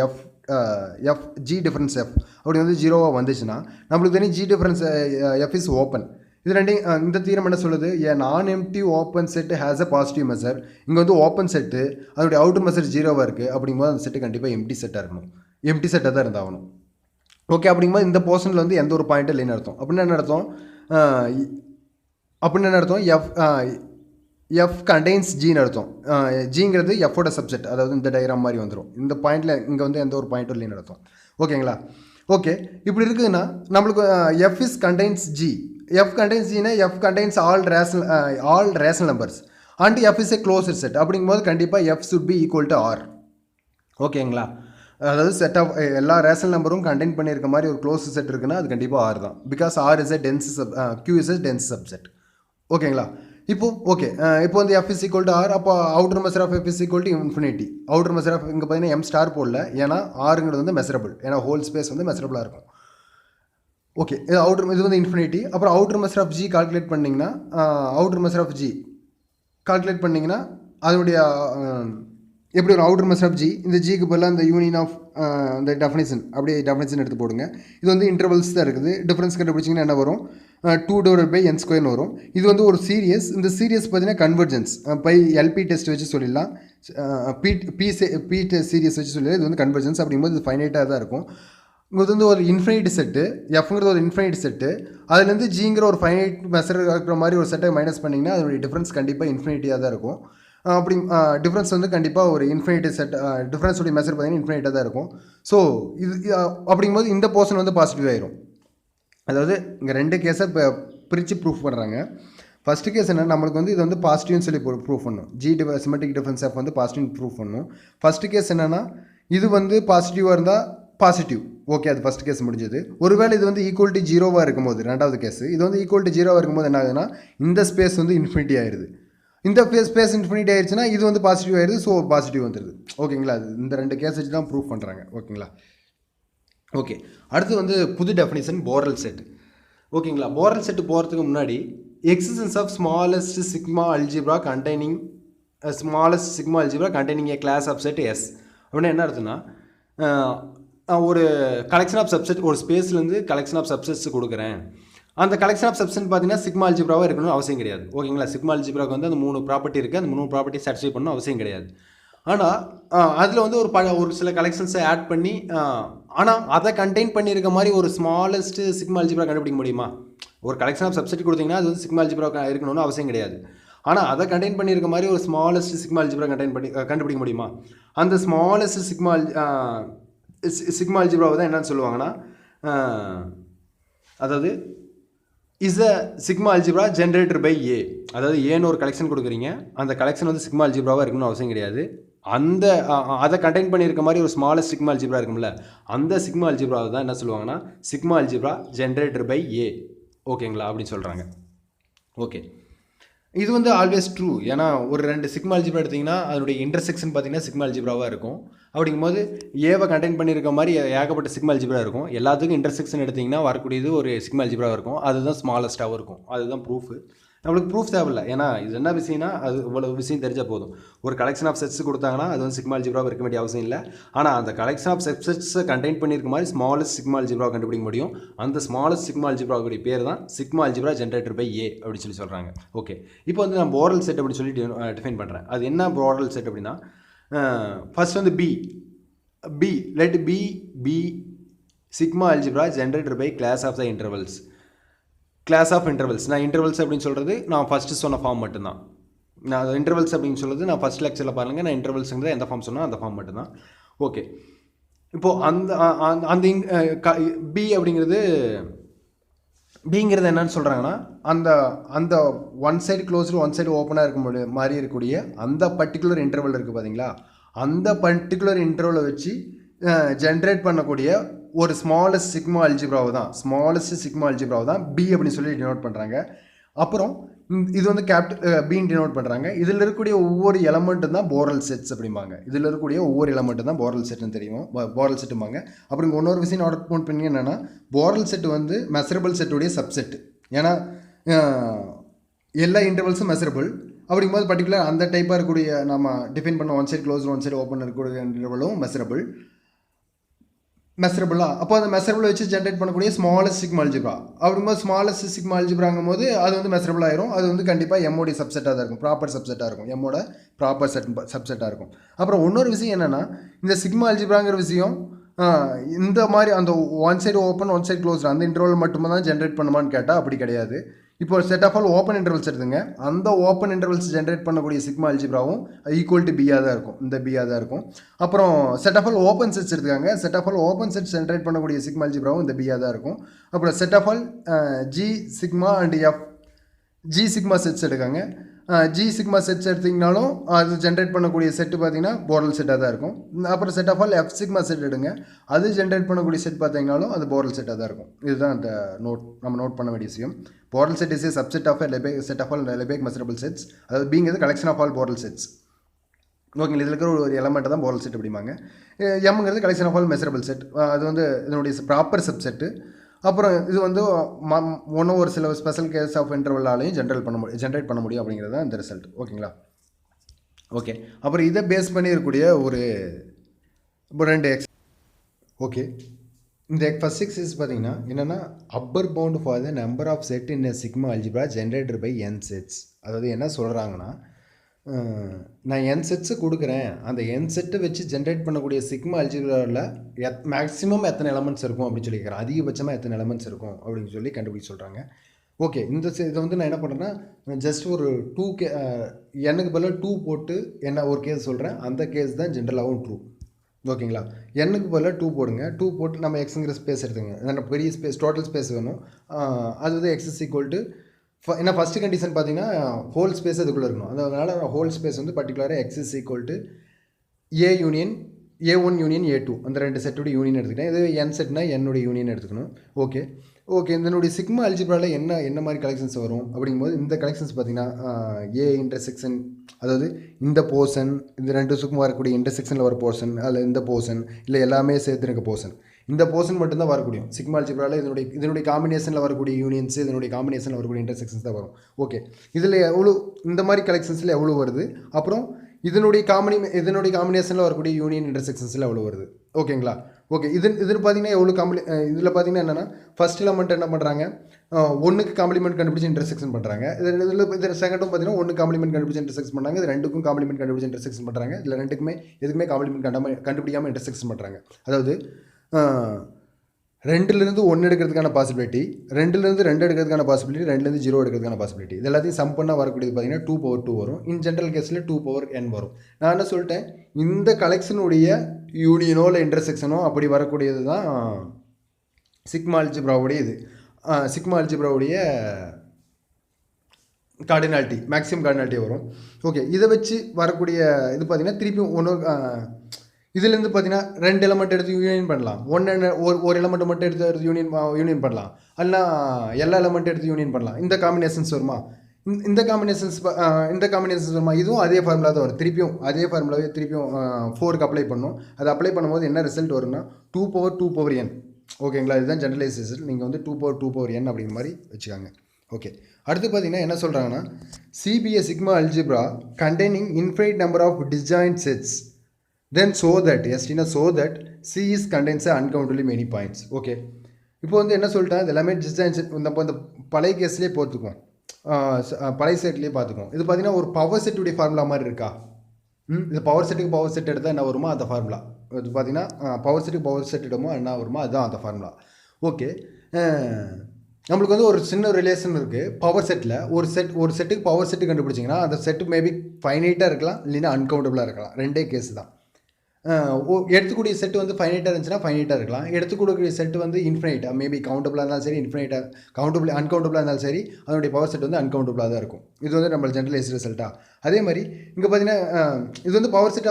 எஃப் ஜி டிஃபரன்ஸ் எஃப் அப்படி வந்து 0வாக வந்துச்சுன்னா நம்மளுக்கு தெரியும் G difference F is open. இது ரெண்டையும் இந்த தீரம் என்ன சொல்லுது, A non empty open set has a positive measure. இங்கே வந்து ஓப்பன் செட்டு அதோடைய அவுட்டர் மெஷர் 0வாக இருக்குது. அப்படிங்கும்போது அந்த செட்டு கண்டிப்பாக எம்டி செட்டாக இருக்கணும், எம்டி செட்டாக தான் இருந்தாகணும். ஓகே, அப்படிங்கும்போது இந்த போர்ஷனில் வந்து எந்த ஒரு பாயிண்ட்டும் இல்லைன்னு அர்த்தம். அப்படின்னா என்ன அர்த்தம், எஃப் கண்டெய்ன்ஸ் ஜின்னு அர்த்தம். ஜிங்கிறது எஃபோட சப்செட், அதாவது இந்த டயக்ராம் மாதிரி வந்துடும். இந்த பாயிண்டில் இங்கே வந்து எந்த ஒரு பாயிண்ட்டும் இல்லைன்னு அர்த்தம். ஓகேங்களா, ஓகே, இப்படி இருக்குதுன்னா நம்மளுக்கு F is contains G. F contains ஜினா F contains all rational numbers and F is a closed set. அப்படிங்கும்போது கண்டிப்பாக F should be equal to R. ஓகேங்களா, அதாவது செட் ஆஃப் எல்லா ரேஷனல் நம்பரும் கண்டெயின் பண்ணியிருக்க மாதிரி ஒரு க்ளோஸ் செட் இருக்குன்னா அது கண்டிப்பாக ஆர் தான். Because R is a dense Q is a dense subset. ஓகேங்களா, இப்போ வந்து F is equal to R. அப்போ outer measure of F is equal to infinity. Outer measure of இங்கே பார்த்தீங்கன்னா எம் ஸ்டார் போடல, ஏன்னா ஆறுங்கிறது வந்து மெஷரபிள், ஏன்னா ஹோல் ஸ்பேஸ் வந்து மெஷரபிளாக இருக்கும். ஓகே, இது வந்து இன்ஃபினிட்டி. அப்புறம் outer measure of G calculate பண்ணிங்கன்னா அதனுடைய எப்படி ஒரு அவுட்டர் மெஷர் ஆஃப் ஜி, இந்த ஜிக்கு பதிலாக இந்த யூனியன் ஆஃப் இந்த டெஃபினேஷன் அப்படியே டெஃபினேஷன் எடுத்து போடுங்க. இது வந்து இன்டர்வல்ஸ் தான் இருக்குது. டிஃபரன்ஸ் கண்டுபிடிச்சிங்கன்னா என்ன வரும், 2/n² வரும். இது வந்து ஒரு சீரியஸ். இந்த சீரியஸ் பார்த்தீங்கன்னா கன்வர்ஜென்ஸ் பை எல்பி டெஸ்ட் வச்சு சொல்லிடலாம், பி சீரியஸ் வச்சு சொல்லிடலாம். இது வந்து கன்வர்ஜென்ஸ். அப்படிங்கும்போது இது ஃபைனைட்டாக தான் இருக்கும். இது வந்து ஒரு இன்ஃபினைட் செட்டு, எஃப்ங்கிறது ஒரு இன்ஃபினைட் செட்டு. அதுலேருந்து ஜிங்கிற ஒரு ஃபைனைட் மெஷர் இருக்கிற மாதிரி ஒரு செட்டை மைனஸ் பண்ணிங்கன்னா அதனுடைய டிஃப்ரென்ஸ் கண்டிப்பாக இன்ஃபினிட்டியாக தான் இருக்கும். அப்படி டிஃப்ரென்ஸ் வந்து கண்டிப்பாக ஒரு இன்ஃபினிட்டி செட், டிஃப்ரென்ஸுடைய மெஷர் பார்த்தீங்கன்னா இன்ஃபினிட்டாக தான் இருக்கும். ஸோ இது அப்படிங்கும்போது இந்த போர்ஷன் வந்து பாசிட்டிவ் ஆயிரும். அதாவது இங்கே ரெண்டு கேஸை இப்போ பிரித்து ப்ரூஃப் பண்ணுறாங்க. ஃபஸ்ட்டு கேஸ் என்ன, நம்மளுக்கு வந்து இது வந்து பாசிட்டிவ்னு சொல்லி ப்ரூஃப் பண்ணணும். சிமெட்ரிக் டிஃபரன்ஸ் எஃப் வந்து பாசிட்டிவ் ப்ரூஃப் பண்ணணும். ஃபஸ்ட்டு கேஸ் என்னென்னா இது வந்து பாசிட்டிவாக இருந்தால் பாசிட்டிவ். ஓகே, அது ஃபஸ்ட் கேஸ் முடிஞ்சது. ஒருவேளை இது வந்து ஈக்குவல் டு 0வாக இருக்கும்போது, ரெண்டாவது கேஸ் இது வந்து ஈக்குவல் டு 0வாக இருக்கும்போது என்ன ஆகுதுன்னா இந்த ஸ்பேஸ் வந்து இன்ஃபினிட்டி ஆயிடுது. இந்த ஸ்பேஸ் இன்ஃபினிட்டி ஆயிடுச்சுன்னா இது வந்து பாசிட்டிவ் ஆயிடுது. ஸோ பாசிட்டிவ் வந்துடுது. ஓகேங்களா, இந்த ரெண்டு கேஸ் வச்சு தான் ப்ரூஃப் பண்ணுறாங்க. ஓகேங்களா, ஓகே, அடுத்து வந்து புது டெஃபினிஷன் போரல் செட். ஓகேங்களா, போரல் செட்டு போகிறதுக்கு முன்னாடி existence of smallest sigma algebra containing A class of set S அப்படின்னா என்ன அர்த்தம்னா, ஒரு கலெக்ஷன் ஆஃப் சப்செட் ஒரு ஸ்பேஸ்லேருந்து கலெக்ஷன் ஆஃப் சப்செட்ஸ் கொடுக்குறேன். அந்த கலெக்ஷன் ஆஃப் சப்செட் பார்த்தீங்கன்னா சிக்மா அல்ஜிப்ராவாக இருக்கணும்னு அவசியம் கிடையாது. ஓகேங்களா? சிக்மா அல்ஜிப்ராவுக்கு வந்து அந்த 3 ப்ராப்பர்ட்டி இருக்குது. அந்த 3 ப்ராப்பர்ட்டி சாட்டிஸ்ஃபை பண்ணணும் அவசியம் கிடையாது. ஆனால் அதில் வந்து ஒரு சில கலெக்ஷன்ஸை ஆட் பண்ணி ஆனால் அதை கண்டெயின் பண்ணியிருக்க மாதிரி ஒரு ஸ்மாலஸ்ட் சிக்மா அல்ஜிப்ரா கண்டுபிடிக்க முடியுமா? ஒரு கலெக்ஷன் ஆஃப் சப்செட் கொடுத்தீங்கன்னா அது வந்து சிக்மா அல்ஜிப்ரா இருக்கணும்னு அவசியம் கிடையாது. ஆனால் அதை கண்டெயின் பண்ணியிருக்க மாதிரி ஒரு ஸ்மாலஸ்ட் சிக்மா அல்ஜிப்ரா கண்டுபிடிக்க முடியுமா? அந்த ஸ்மாலஸ்ட் சிக்மா அல்ஜிப்ராவை தான் என்னன்னு சொல்லுவாங்கன்னா, அதாவது is a sigma algebra generator by A. அதாவது ஏன்னு ஒரு கலெக்ஷன் கொடுக்குறீங்க, அந்த கலெக்ஷன் வந்து சிக்மா அல்ஜிப்ராவாக இருக்கணும்னு அவசியம் கிடையாது. அதை கண்டெயின் பண்ணியிருக்க மாதிரி ஒரு ஸ்மாலஸ்ட் சிக்மா அல்ஜிப்ரா இருக்கும்ல, அந்த சிக்மா அல்ஜிப்ராவை தான் என்ன சொல்லுவாங்கன்னா சிக்மா அல்ஜிப்ரா ஜென்ரேட்டர் பை ஏ. ஓகேங்களா? அப்படின்னு சொல்கிறாங்க. ஓகே, இது வந்து ஆல்வேஸ் ட்ரூ. ஏன்னா ஒரு 2 சிக்மா அல்ஜிப்ரா எடுத்திங்கன்னா அதனுடைய இன்டர்செக்ஷன் பார்த்தீங்கன்னா சிக்மா அல்ஜிப்ராவாக இருக்கும். அப்படிங்கும்போது ஏவை கண்டெயின் பண்ணியிருக்க மாதிரி ஏகப்பட்ட சிக்மா அல்ஜிப்ரா இருக்கும். எல்லாத்துக்கும் இன்டர்செக்ஷன் எடுத்திங்கன்னா வரக்கூடியது ஒரு சிக்மா அல்ஜிப்ராவாக இருக்கும். அதுதான் ஸ்மாலஸ்ட்டாகவும் இருக்கும். அதுதான் ப்ரூஃபு. நம்மளுக்கு ப்ரூஃப் தேவையில்லை. ஏன்னா இது என்ன விஷயம்னா அது இவ்வளோ விஷயம் தெரிஞ்சால் போதும். ஒரு கலெக்ஷன் ஆஃப் செட்ஸ் கொடுத்தாங்கன்னா அது வந்து சிக்மா அல்ஜிப்ராவாக இருக்க வேண்டிய அவசியம் இல்லை. ஆனால் அந்த கலெக்ஷன் ஆஃப் செட்ஸை கண்டெயின் பண்ணியிருக்க மாதிரி ஸ்மாலஸ்ட் சிக்மா அல்ஜிப்ராவை கண்டுபிடிக்க முடியும். அந்த ஸ்மாலஸ்ட் சிக்மா அல்ஜிப்ராவுடைய பேர் தான் சிக்மா அல்ஜிப்ரா ஜென்ரேட்டர் பை ஏ அப்படின்னு சொல்லி சொல்கிறாங்க. ஓகே, இப்போ வந்து நான் போரல் செட் அப்படின்னு சொல்லி டிஃபைன் பண்ணுறேன். அது என்ன போரல் செட் அப்படின்னா, ஃபர்ஸ்ட் வந்து B let B sigma algebra generator by class of the intervals. Class of intervals, நான் இன்டர்வல்ஸ் அப்படின்னு சொல்கிறது நான் ஃபஸ்ட்டு சொன்ன ஃபார்ம் மட்டும்தான். நான் இன்டர்வல்ஸ் அப்படின்னு சொல்கிறது நான் ஃபஸ்ட் லெக்சரில் பாருங்கள், நான் இன்டர்வல்ஸுங்கிறது எந்த ஃபார்ம் சொன்னால் அந்த ஃபார்ம் மட்டும்தான். ஓகே, இப்போது அந்த பி பிங்கிறது என்னன்னு சொல்கிறாங்கன்னா, அந்த one side closed one side ஓப்பனாக இருக்க மாதிரி இருக்கக்கூடிய அந்த பர்டிகுலர் இன்டர்வல் இருக்குது பார்த்தீங்களா, அந்த பர்டிகுலர் இன்டர்வலை வச்சு ஜென்ரேட் பண்ணக்கூடிய ஒரு ஸ்மாலஸ்ட் சிக்மா அல்ஜிப்ராவை தான் பி அப்படின்னு சொல்லி டினோட் பண்ணுறாங்க. அப்புறம் இது வந்து பின்னு டினோட் பண்ணுறாங்க. இதில் இருக்கக்கூடிய ஒவ்வொரு எலமெண்ட்டும் தான் போரல் செட்ஸ் அப்படிம்பாங்க. இதில் இருக்கக்கூடிய ஒவ்வொரு எலமெண்ட்டும் தான் போரல் செட்டுன்னு தெரியும், போரல் செட்டும்பாங்க. அப்புறம் இன்னொரு விஷயம் நோட் பண்ணி என்னென்னா, போரல் செட்டு வந்து மெசரபிள் செட்டுடைய சப்செட். ஏன்னா எல்லா இன்டர்வல்ஸும் மெசரபிள். அப்படிங்கும்போது பர்டிகுலர் அந்த டைப்பாக இருக்கக்கூடிய நம்ம டிஃபைன் பண்ண one side close one side open இருக்கக்கூடிய இன்டர்வலும் மெசரபிளா. அப்போ அந்த மெசரபிளை வச்சு ஜென்ரேட் பண்ணக்கூடிய ஸ்மாலஸ்ட் சிக்மா அல்ஜிப்ரா. அப்படிங்கும்போது ஸ்மாலஸ்ட் சிக்மா அல்ஜிப்ராங்கும் போது அது வந்து மெசரபிள் ஆயிரும். அது வந்து கண்டிப்பாக எம்மோடைய சப்செட்டாக தான் இருக்கும், ப்ராப்பர் சப்செட்டாக இருக்கும், எம்மோட ப்ராப்பர் சப்செட்டாக இருக்கும். அப்புறம் இன்னொரு விஷயம் என்னென்னா, இந்த சிக்மா அல்ஜிப்ராங்கிற விஷயம் இந்த மாதிரி அந்த one side open one side close அந்த இன்டர்வல் மட்டுமே தான் ஜென்ரேட் பண்ணுமான்னு கேட்டால் அப்படி கிடையாது. இப்போ set of all open intervals எடுத்துங்க, அந்த ஓப்பன் இன்டர்வல்ஸ் ஜென்ரேட் பண்ணக்கூடிய சிக்மா அல்ஜிப்ராவும் ஈக்குவல் டு பியாக தான் இருக்கும், இந்த பியாக தான் இருக்கும். அப்புறம் set of all open sets எடுத்துக்காங்க, set of all open sets generate பண்ணக்கூடிய சிக்மா அல்ஜிப்ராவும் இந்த பியாக தான் இருக்கும். அப்புறம் set of all G sigma and G sigma sets எடுக்காங்க. ஜி சிக்மா செட்ஸ் எடுத்திங்கனாலும் அது ஜென்ரேட் பண்ணக்கூடிய செட்டு பார்த்தீங்கன்னா போரல் செட்டாக தான் இருக்கும். அப்புறம் set of all F sigma set எடுங்க, அது ஜென்ரேட் பண்ணக்கூடிய செட் பார்த்தீங்கனாலும் அது போரல் செட்டாக தான் இருக்கும். இதுதான் அந்த நம்ம நோட் பண்ண வேண்டிய விஷயம். Borel set is a subset of set of all Lebesgue measurable sets. அதாவது பீங்கிறது collection of all Borel sets. ஓகேங்களா? இதில் இருக்கிற ஒரு எலமெண்ட்டை தான் போரல் செட் அப்படிம்பாங்க. எம்ங்கிறது collection of all measurable set, அது வந்து இதனுடைய ப்ராப்பர் சப்செட்டு. அப்புறம் இது வந்து ஒரு சில ஸ்பெஷல் கேஸ் ஆஃப் இன்டர்வல்லாலையும் ஜென்ரேட் பண்ண முடியும் அப்படிங்கிறது தான் இந்த ரிசல்ட். ஓகேங்களா? ஓகே, அப்புறம் இதை பேஸ் பண்ணி இருக்கக்கூடிய ஒரு 2 ஓகே, இந்த ஃபர்ஸ்ட் எக்ஸசைஸ் பார்த்தீங்கன்னா என்னென்னா, upper bound for the number of set in sigma algebra generated by n sets. அதாவது என்ன சொல்கிறாங்கன்னா, நான் n செட்ஸு கொடுக்குறேன், அந்த n செட்டை வச்சு ஜென்ரேட் பண்ணக்கூடிய சிக்மா அல்ஜிப்ராவில் மேக்ஸிமம் எத்தனை எலமெண்ட்ஸ் இருக்கும் அப்படின்னு சொல்லி கேட்குறேன். அதிகபட்சமாக எத்தனை எலமெண்ட்ஸ் இருக்கும் அப்படின்னு சொல்லி கண்டுபிடிச்சி சொல்கிறாங்க. ஓகே, இதை வந்து நான் என்ன பண்ணுறேன்னா, ஜஸ்ட் ஒரு எனக்கு பதிலாக 2 போட்டு என்ன ஒரு கேஸ் சொல்கிறேன், அந்த கேஸ் தான் ஜென்ரலாகவும் ட்ரூ. ஓகேங்களா? எண்ணுக்கு பதிலாக 2 போடுங்க, 2 போட்டு நம்ம எக்ஸுங்கிற ஸ்பேஸ் எடுத்துங்க, பெரிய ஸ்பேஸ் டோட்டல் ஸ்பேஸ் வேணும். அது வந்து எக்ஸ் இஸ் ஈக்குவல் டு ஏன்னா ஃபஸ்ட்டு கண்டிஷன் பார்த்தீங்கன்னா ஹோல் ஸ்பேஸ் அதுக்குள்ளே இருக்கணும். அதனால் ஹோல் ஸ்பேஸ் வந்து பர்டிகுலராக X is equal to A1 union A2 அந்த 2 செட்டோட யூனியன் எடுத்துக்கிட்டேன். இது n செட்னா என்னுடைய யூனியன் எடுத்துக்கணும். ஓகே, இதனுடைய சிக்மா அல்ஜிப்ராவில் என்ன மாதிரி கலெக்ஷன்ஸ் வரும் அப்படிங்கும்போது, இந்த கலெக்ஷன்ஸ் பார்த்தீங்கன்னா ஏ இன்டர்செக்ஷன், அதாவது இந்த போர்ஷன், இந்த 2 சுக்கும் வரக்கூடிய இன்டர்செக்ஷனில் வர போர்ஷன், அதில் இந்த போர்ஷன் இல்லை எல்லாமே சேர்த்து இருக்க போர்ஷன், இந்த போர்ஷன் மட்டும்தான் வரக்கூடிய சிக்மா அல்ஜிப்ராவில் இதனுடைய காம்பினேஷனில் வரக்கூடிய யூனியன்ஸ், இதனுடைய காம்பினேஷனில் வரக்கூடிய இன்டர்செக்ஷன்ஸ் தான் வரும். ஓகே, இதில் எவ்வளோ இந்த மாதிரி கலெக்ஷன்ஸில் எவ்வளோ வருது, அப்புறம் இதனுடைய காம்பினேஷனில் வரக்கூடிய யூனியன் இன்டர்செக்ஷன்ஸில் எவ்வளோ வருது ஓகேங்களா. ஓகே, இதில் பார்த்தீங்கன்னா எவ்வளோ இதில் பார்த்தீங்கன்னா என்னென்னா ஃபர்ஸ்ட் எலமெண்ட் என்ன பண்ணுறாங்க, ஒன்றுக்கு காம்ப்ளிமெண்ட் கண்டுபிடிச்சி இன்டர்செக்ஷன் பண்ணுறாங்க. இதில் செகண்டும் பார்த்தீங்கன்னா ஒன்று காம்ப்ளிமெண்ட் கண்டுபிடிச்சி இன்டர்செக்ஷன் பண்ணுறாங்க. இது ரெண்டுக்கும் காம்ப்ளிமெண்ட் கண்டுபிடிச்சி இன்டர்செக்ஷன் பண்ணுறாங்க. இதில் எதுக்குமே காம்ப்ளிமெண்ட் கண்டுபிடிக்காமல் இன்டர்செக்ஷன் பண்ணுறாங்க. அதாவது 2லேருந்து 1 எடுக்கிறதுக்கான பாசிபிலிட்டி, 2லேருந்து 2 எடுக்கிறதுக்கான பாசிபிலிட்டி, 2லேருந்து 0 எடுக்கிறதுக்கான பாசிபிலிட்டி, இது எல்லாத்தையும் சம் பண்ணால் வரக்கூடியது பார்த்தீங்கன்னா 2/2 வரும். இன் ஜென்ரல் கேஸில் 2/n வரும். நான் என்ன சொல்லிட்டேன், இந்த கலெக்ஷனுடைய யூனியனோ இல்லை இன்டர்செக்ஷனோ அப்படி வரக்கூடியது தான் சிக்மா அல்ஜிப்ராவுடைய கார்டினாலிட்டி, மேக்ஸிமம் கார்டினாலிட்டி வரும். ஓகே, இதை வச்சு வரக்கூடிய இது பார்த்தீங்கன்னா திருப்பியும் இதுலேருந்து பார்த்தீங்கன்னா 2 எலமெண்ட் எடுத்து யூனியன் பண்ணலாம், ஒரு எலமெண்ட் மட்டும் எடுத்து யூனியன் பண்ணலாம், அல்லனா எல்லா எலமெண்ட் எடுத்து யூனியன் பண்ணலாம். இந்த காம்பினேஷன்ஸ் வருமா, இந்த காம்பினேஷன்ஸ் வருமா, இதுவும் அதே ஃபார்முலா தான் வரும். திருப்பியும் அதே ஃபார்முலாவே திருப்பியும் 4க்கு அப்ளை பண்ணணும். அது அப்ளை பண்ணும்போது என்ன ரிசல்ட் வரும்னா 2/2n. ஓகேங்களா, இதுதான் ஜெனரலைசேஷன். நீங்கள் வந்து 2/2n அப்படிங்கிற மாதிரி வச்சுக்காங்க. ஓகே, அடுத்து பார்த்தீங்கன்னா என்ன சொல்கிறாங்கன்னா, C be a sigma algebra containing infinite number of disjoint sets then so that C is contains uncountably many points. Okay, இப்போ வந்து என்ன சொல்லிட்டேன், இது எல்லாமே டிஸ்டன்ஸ் நம்ம இந்த பழைய கேஸ்லேயே போட்டுக்குவோம், பழைய செட்லேயே பார்த்துக்குவோம். இது பார்த்தீங்கன்னா ஒரு பவர் செட்டுடைய ஃபார்முலா மாதிரி இருக்கா. இது பவர் செட் எடுத்தால் என்ன வருமோ அந்த ஃபார்முலா. இது பார்த்தீங்கன்னா பவர் செட் எடுமோ என்ன வருமோ அதுதான் அந்த ஃபார்முலா. ஓகே, நம்மளுக்கு வந்து ஒரு சின்ன ரிலேஷன் இருக்குது பவர் செட்டில். ஒரு செட்டுக்கு பவர் செட்டு கண்டுபிடிச்சிங்கன்னா அந்த செட்டு மேபி ஃபைனைட்டாக இருக்கலாம், இல்லைன்னா அன்கவுண்டபுளாக இருக்கலாம். ரெண்டே கேஸ் தான். எடுத்துக்கூடிய செட்டு வந்து ஃபைனைட்டாக இருந்துச்சுன்னா ஃபைனைட்டாக இருக்கலாம். எடுத்துக்கூடிய செட்டு வந்து இன்ஃபினைட்டாக மேபி கவுண்டபுளாக இருந்தாலும் சரி, அன்கவுண்டபுளாக இருந்தாலும் சரி, அதனுடைய பவர் செட் வந்து அன்கவுண்டபுளாக தான் இருக்கும். இது வந்து நம்ம ஜென்ரலைஸ்ட் ரிசல்ட்டாக. அதே மாதிரி இங்கே பார்த்தீங்கன்னா இது வந்து பவர் செட்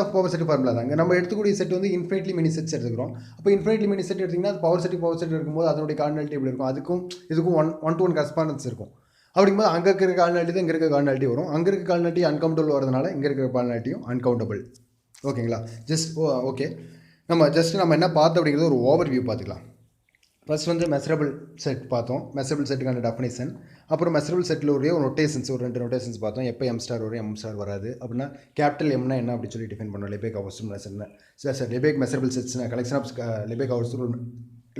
ஃபார்முலா தான். இங்கே நம்ம எடுத்துக்கூடிய செட் வந்து இன்ஃபினைட்லி மினி செட்ஸ் எடுத்துக்கிறோம். அப்போ இன்ஃபினைட்லி மினி செட் எடுத்திங்கன்னா அது பவர் செட் இருக்கும்போது அதனுடைய கார்டினாலிட்டி எப்படி இருக்கும், அதுக்கும் இதுக்கும் 1-to-1 கரஸ்பாண்டன்ஸ் இருக்கும். அப்படிங்கும்போது அங்கே இருக்கிற கார்டினாலிட்டி தான் இங்கே இருக்க கார்டினாலிட்டி வரும். அங்கே இருக்க கார்டினாலிட்டி அன்கவுண்டபுள் வரதுனால இங்கே இருக்கிற கார்டினாலிட்டியும் அன்கவுண்டபுள். ஓகேங்களா, ஓகே, நம்ம என்ன பார்த்தோம் அப்படிங்கிறது ஒரு ஓவர் வியூ பார்த்துக்கலாம். ஃபர்ஸ்ட் வந்து மெசரபிள் செட் பார்த்தோம், மெசரபிள் செட்டுக்கான டெஃபினேஷன். அப்புறம் மெசரபிள் செட்டில் ஒரு நொட்டேஷன்ஸ், ஒரு 2 நொட்டேஷன்ஸ் பார்த்தோம். எப்போ M ஸ்டார் வரும், M ஸ்டார் வராது அப்படின்னா கேபிட்டல் எம்னா என்ன அப்படி சொல்லி டிஃபைன் பண்ணோம். Lebesgue outers sir Lebesgue measurable sets collection of Lebesgue outers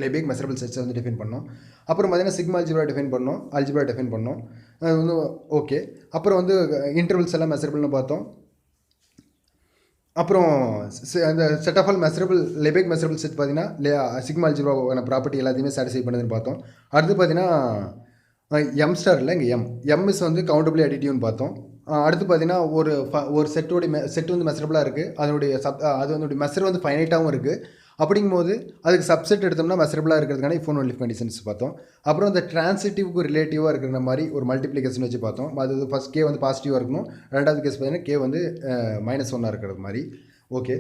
Lebesgue measurable செட்ஸை வந்து டிஃபைன் பண்ணோம். அப்புறம் பார்த்தீங்கன்னா சிக்மா அல்ஜிப்ரா டிஃபைன் பண்ணோம். அது வந்து ஓகே. அப்புறம் வந்து இன்டர்வல்ஸ் எல்லாம் மெசரபிள்னு பார்த்தோம். அப்புறம் அந்த set of all Lebesgue measurable set பார்த்தீங்கன்னா சிக்மா அல்ஜிப்ராவான ப்ராப்பர்ட்டி எல்லாத்தையுமே சாட்டிஸ்ஃபை பண்ணுதுன்னு பார்த்தோம். அடுத்து பார்த்தீங்கன்னா M ஸ்டார் இல்லை, இங்கே M இஸ் வந்து கவுண்டபிளி அடிட்டிவ்னு பார்த்தோம். அடுத்து பார்த்தீங்கன்னா ஒரு செட் வந்து மெசரபிளாக இருக்குது, அதனுடைய மெசர் வந்து ஃபைனைட்டாகவும் இருக்குது. அப்படிங்கும்போது அதுக்கு சப்செட் எடுத்தோம்னா மெசரபிளாக இருக்கிறதுக்கான இஃப் ஒன் இஃப் கண்டிஷன்ஸ் பார்த்தோம். அப்புறம் அந்த டிரான்சிட்டிவ்க்கு ரிலேட்டிவாக இருக்கிற மாதிரி ஒரு மல்டிப்ளிகேஷன் வச்சு பார்த்தோம். அது ஃபஸ்ட் கே வந்து பாசிட்டிவாக இருக்கணும், ரெண்டாவது கேஸ் பார்த்தீங்கன்னா கே வந்து -1 இருக்கிறது மாதிரி. ஓகே,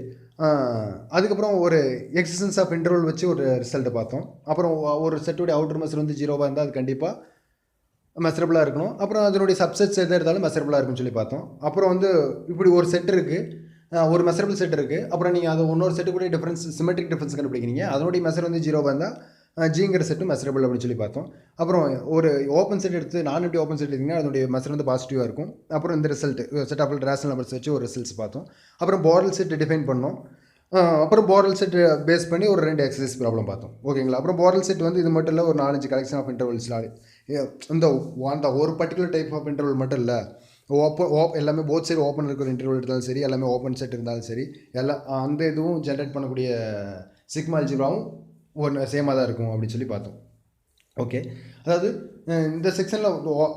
அதுக்கப்புறம் ஒரு எக்ஸிஸ்டன்ஸ் ஆஃப் இன்டர்வல் வச்சு ஒரு ரிசல்ட்டை பார்த்தோம். அப்புறம் ஒரு செட்டுடைய அவுட்டர் மெசர் வந்து 0வாக இருந்தால் அது கண்டிப்பாக மெசரபிளாக இருக்கணும். அப்புறம் அதனுடைய சப்செட்ஸ் எது எடுத்தாலும் மெசரபிளாக இருக்குன்னு சொல்லி பார்த்தோம். அப்புறம் வந்து இப்படி ஒரு செட் இருக்குது, ஒரு மெசரபிள் செட் இருக்குது. அப்புறம் நீங்கள் அதை இன்னொரு செட்டு கூட சிமெட்ரிக் டிஃபரன்ஸ் கண்டுபிடிக்கிறீங்க, அதனுடைய மெசர் வந்து 0வாக இருந்தால் ஜிங்கிற செட்டு மெசரபிள் அப்படின்னு சொல்லி பார்த்தோம். அப்புறம் ஒரு ஓப்பன் செட் எடுத்து நான்எம்டி ஓப்பன் செட் எடுத்திங்கன்னா அதனுடைய மெசர் வந்து பாசிட்டிவாக இருக்கும். அப்புறம் இந்த result set of rational numbers வச்சு ஒரு ரிசல்ட்ஸ் பார்த்தோம். அப்புறம் போரல் செட் டிஃபைன் பண்ணோம். அப்புறம் போரல் செட் பேஸ் பண்ணி ஒரு 2 எக்ஸசைஸ் ப்ராப்ளம் பார்த்தோம். ஓகேங்களா, அப்புறம் போரல் செட் வந்து இது மட்டும் இல்லை, ஒரு 4-5 கலெக்ஷன் ஆஃப் இன்டர்வல்ஸ்லாம் இந்த ஒரு பர்டிகுலர் டைப் ஆஃப் இன்டர்வல் மட்டும் இல்லை, எல்லாமே போத் சைடு ஓப்பன் இருக்கிற இன்டர்வல் இருந்தாலும் சரி, எல்லாமே ஓப்பன் செட் இருந்தாலும் சரி, எல்லாம் அந்த இதுவும் ஜென்ரேட் பண்ணக்கூடிய சிக்மா அல்ஜிப்ராவும் சேமாக தான் இருக்கும் அப்படின்னு சொல்லி பார்த்தோம். ஓகே, அதாவது இந்த செக்ஷனில்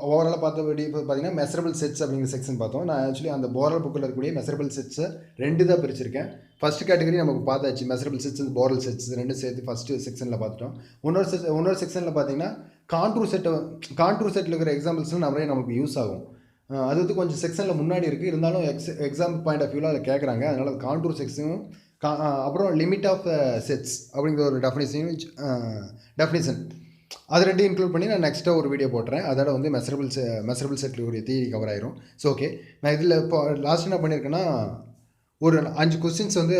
ஓவராலாக பார்த்தபடி பார்த்தீங்கன்னா மெசரபிள் செட்ஸ் அப்படிங்கிற செக்ஷன் பார்த்தோம். நான் ஆக்சுவலி அந்த போரல் புக்கில் இருக்கக்கூடிய மெசரபிள் செட்ஸை 2 தான் பிரிச்சிருக்கேன். ஃபஸ்ட் கேட்டகரி நமக்கு பார்த்தாச்சு, மெசரபிள் செட்ஸ் அந்த போரல் செட்ஸ் 2 சேர்த்து ஃபஸ்ட்டு செக்ஷனில் பார்த்துட்டோம். இன்னொரு செக்ஷனில் பார்த்தீங்கன்னா கான்ட்ரூர் செட்டில் இருக்கிற எக்ஸாம்பிள்ஸ்லாம் நிறைய நமக்கு யூஸ் ஆகும். அது வந்து கொஞ்சம் செக்ஷனில் முன்னாடி இருக்குது, இருந்தாலும் எக்ஸாம் பாயிண்ட் ஆஃப் வியூவில் அதை கேட்குறாங்க. அதனால் கான்ட்ரூர் செக்ஷனும் அப்புறம் லிமிட் ஆஃப் செட்ஸ் அப்படிங்கிற ஒரு டெஃபினிஷன் அது 2 இன்க்ளூட் பண்ணி நான் நெக்ஸ்ட்டாக ஒரு வீடியோ போட்டுறேன். அதோட வந்து மெசரபிள் செட்டில் ஒரு தியரி கவர் ஆயிரும். ஸோ ஓகே, நான் இதில் இப்போ லாஸ்ட் என்ன பண்ணியிருக்கேன்னா ஒரு 5 கொஸ்டின்ஸ் வந்து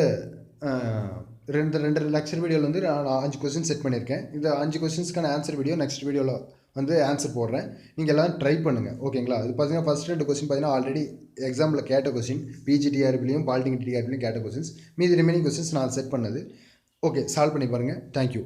ரெண்டு லெக்சர் வீடியோவில் வந்து நான் 5 கொஸ்டின் செட் பண்ணியிருக்கேன். இந்த 5 கொஸ்டின்ஸ்க்கான ஆன்சர் வீடியோ நெக்ஸ்ட் வீடியோவில் வந்து ஆன்சர் போடுறேன். நீங்கள் எல்லாம் ட்ரை பண்ணுங்கள். ஓகேங்களா? இது பார்த்தீங்கன்னா ஃபஸ்ட் 2 கொஸ்டின் பார்த்தீங்கன்னா ஆல்ரெடி எக்ஸாமில் கேட்ட கொஸ்டின், பிஜி டிஆர்பிலையும் பாலிடெக்னிக் டிஆர்பிலையும் கேட்ட கொஸ்டின்ஸ். மீதி ரிமைனிங் கொஸ்டின்ஸ் நான் செட் பண்ணது. ஓகே, சால்வ் பண்ணி பாருங்கள். தேங்க்யூ.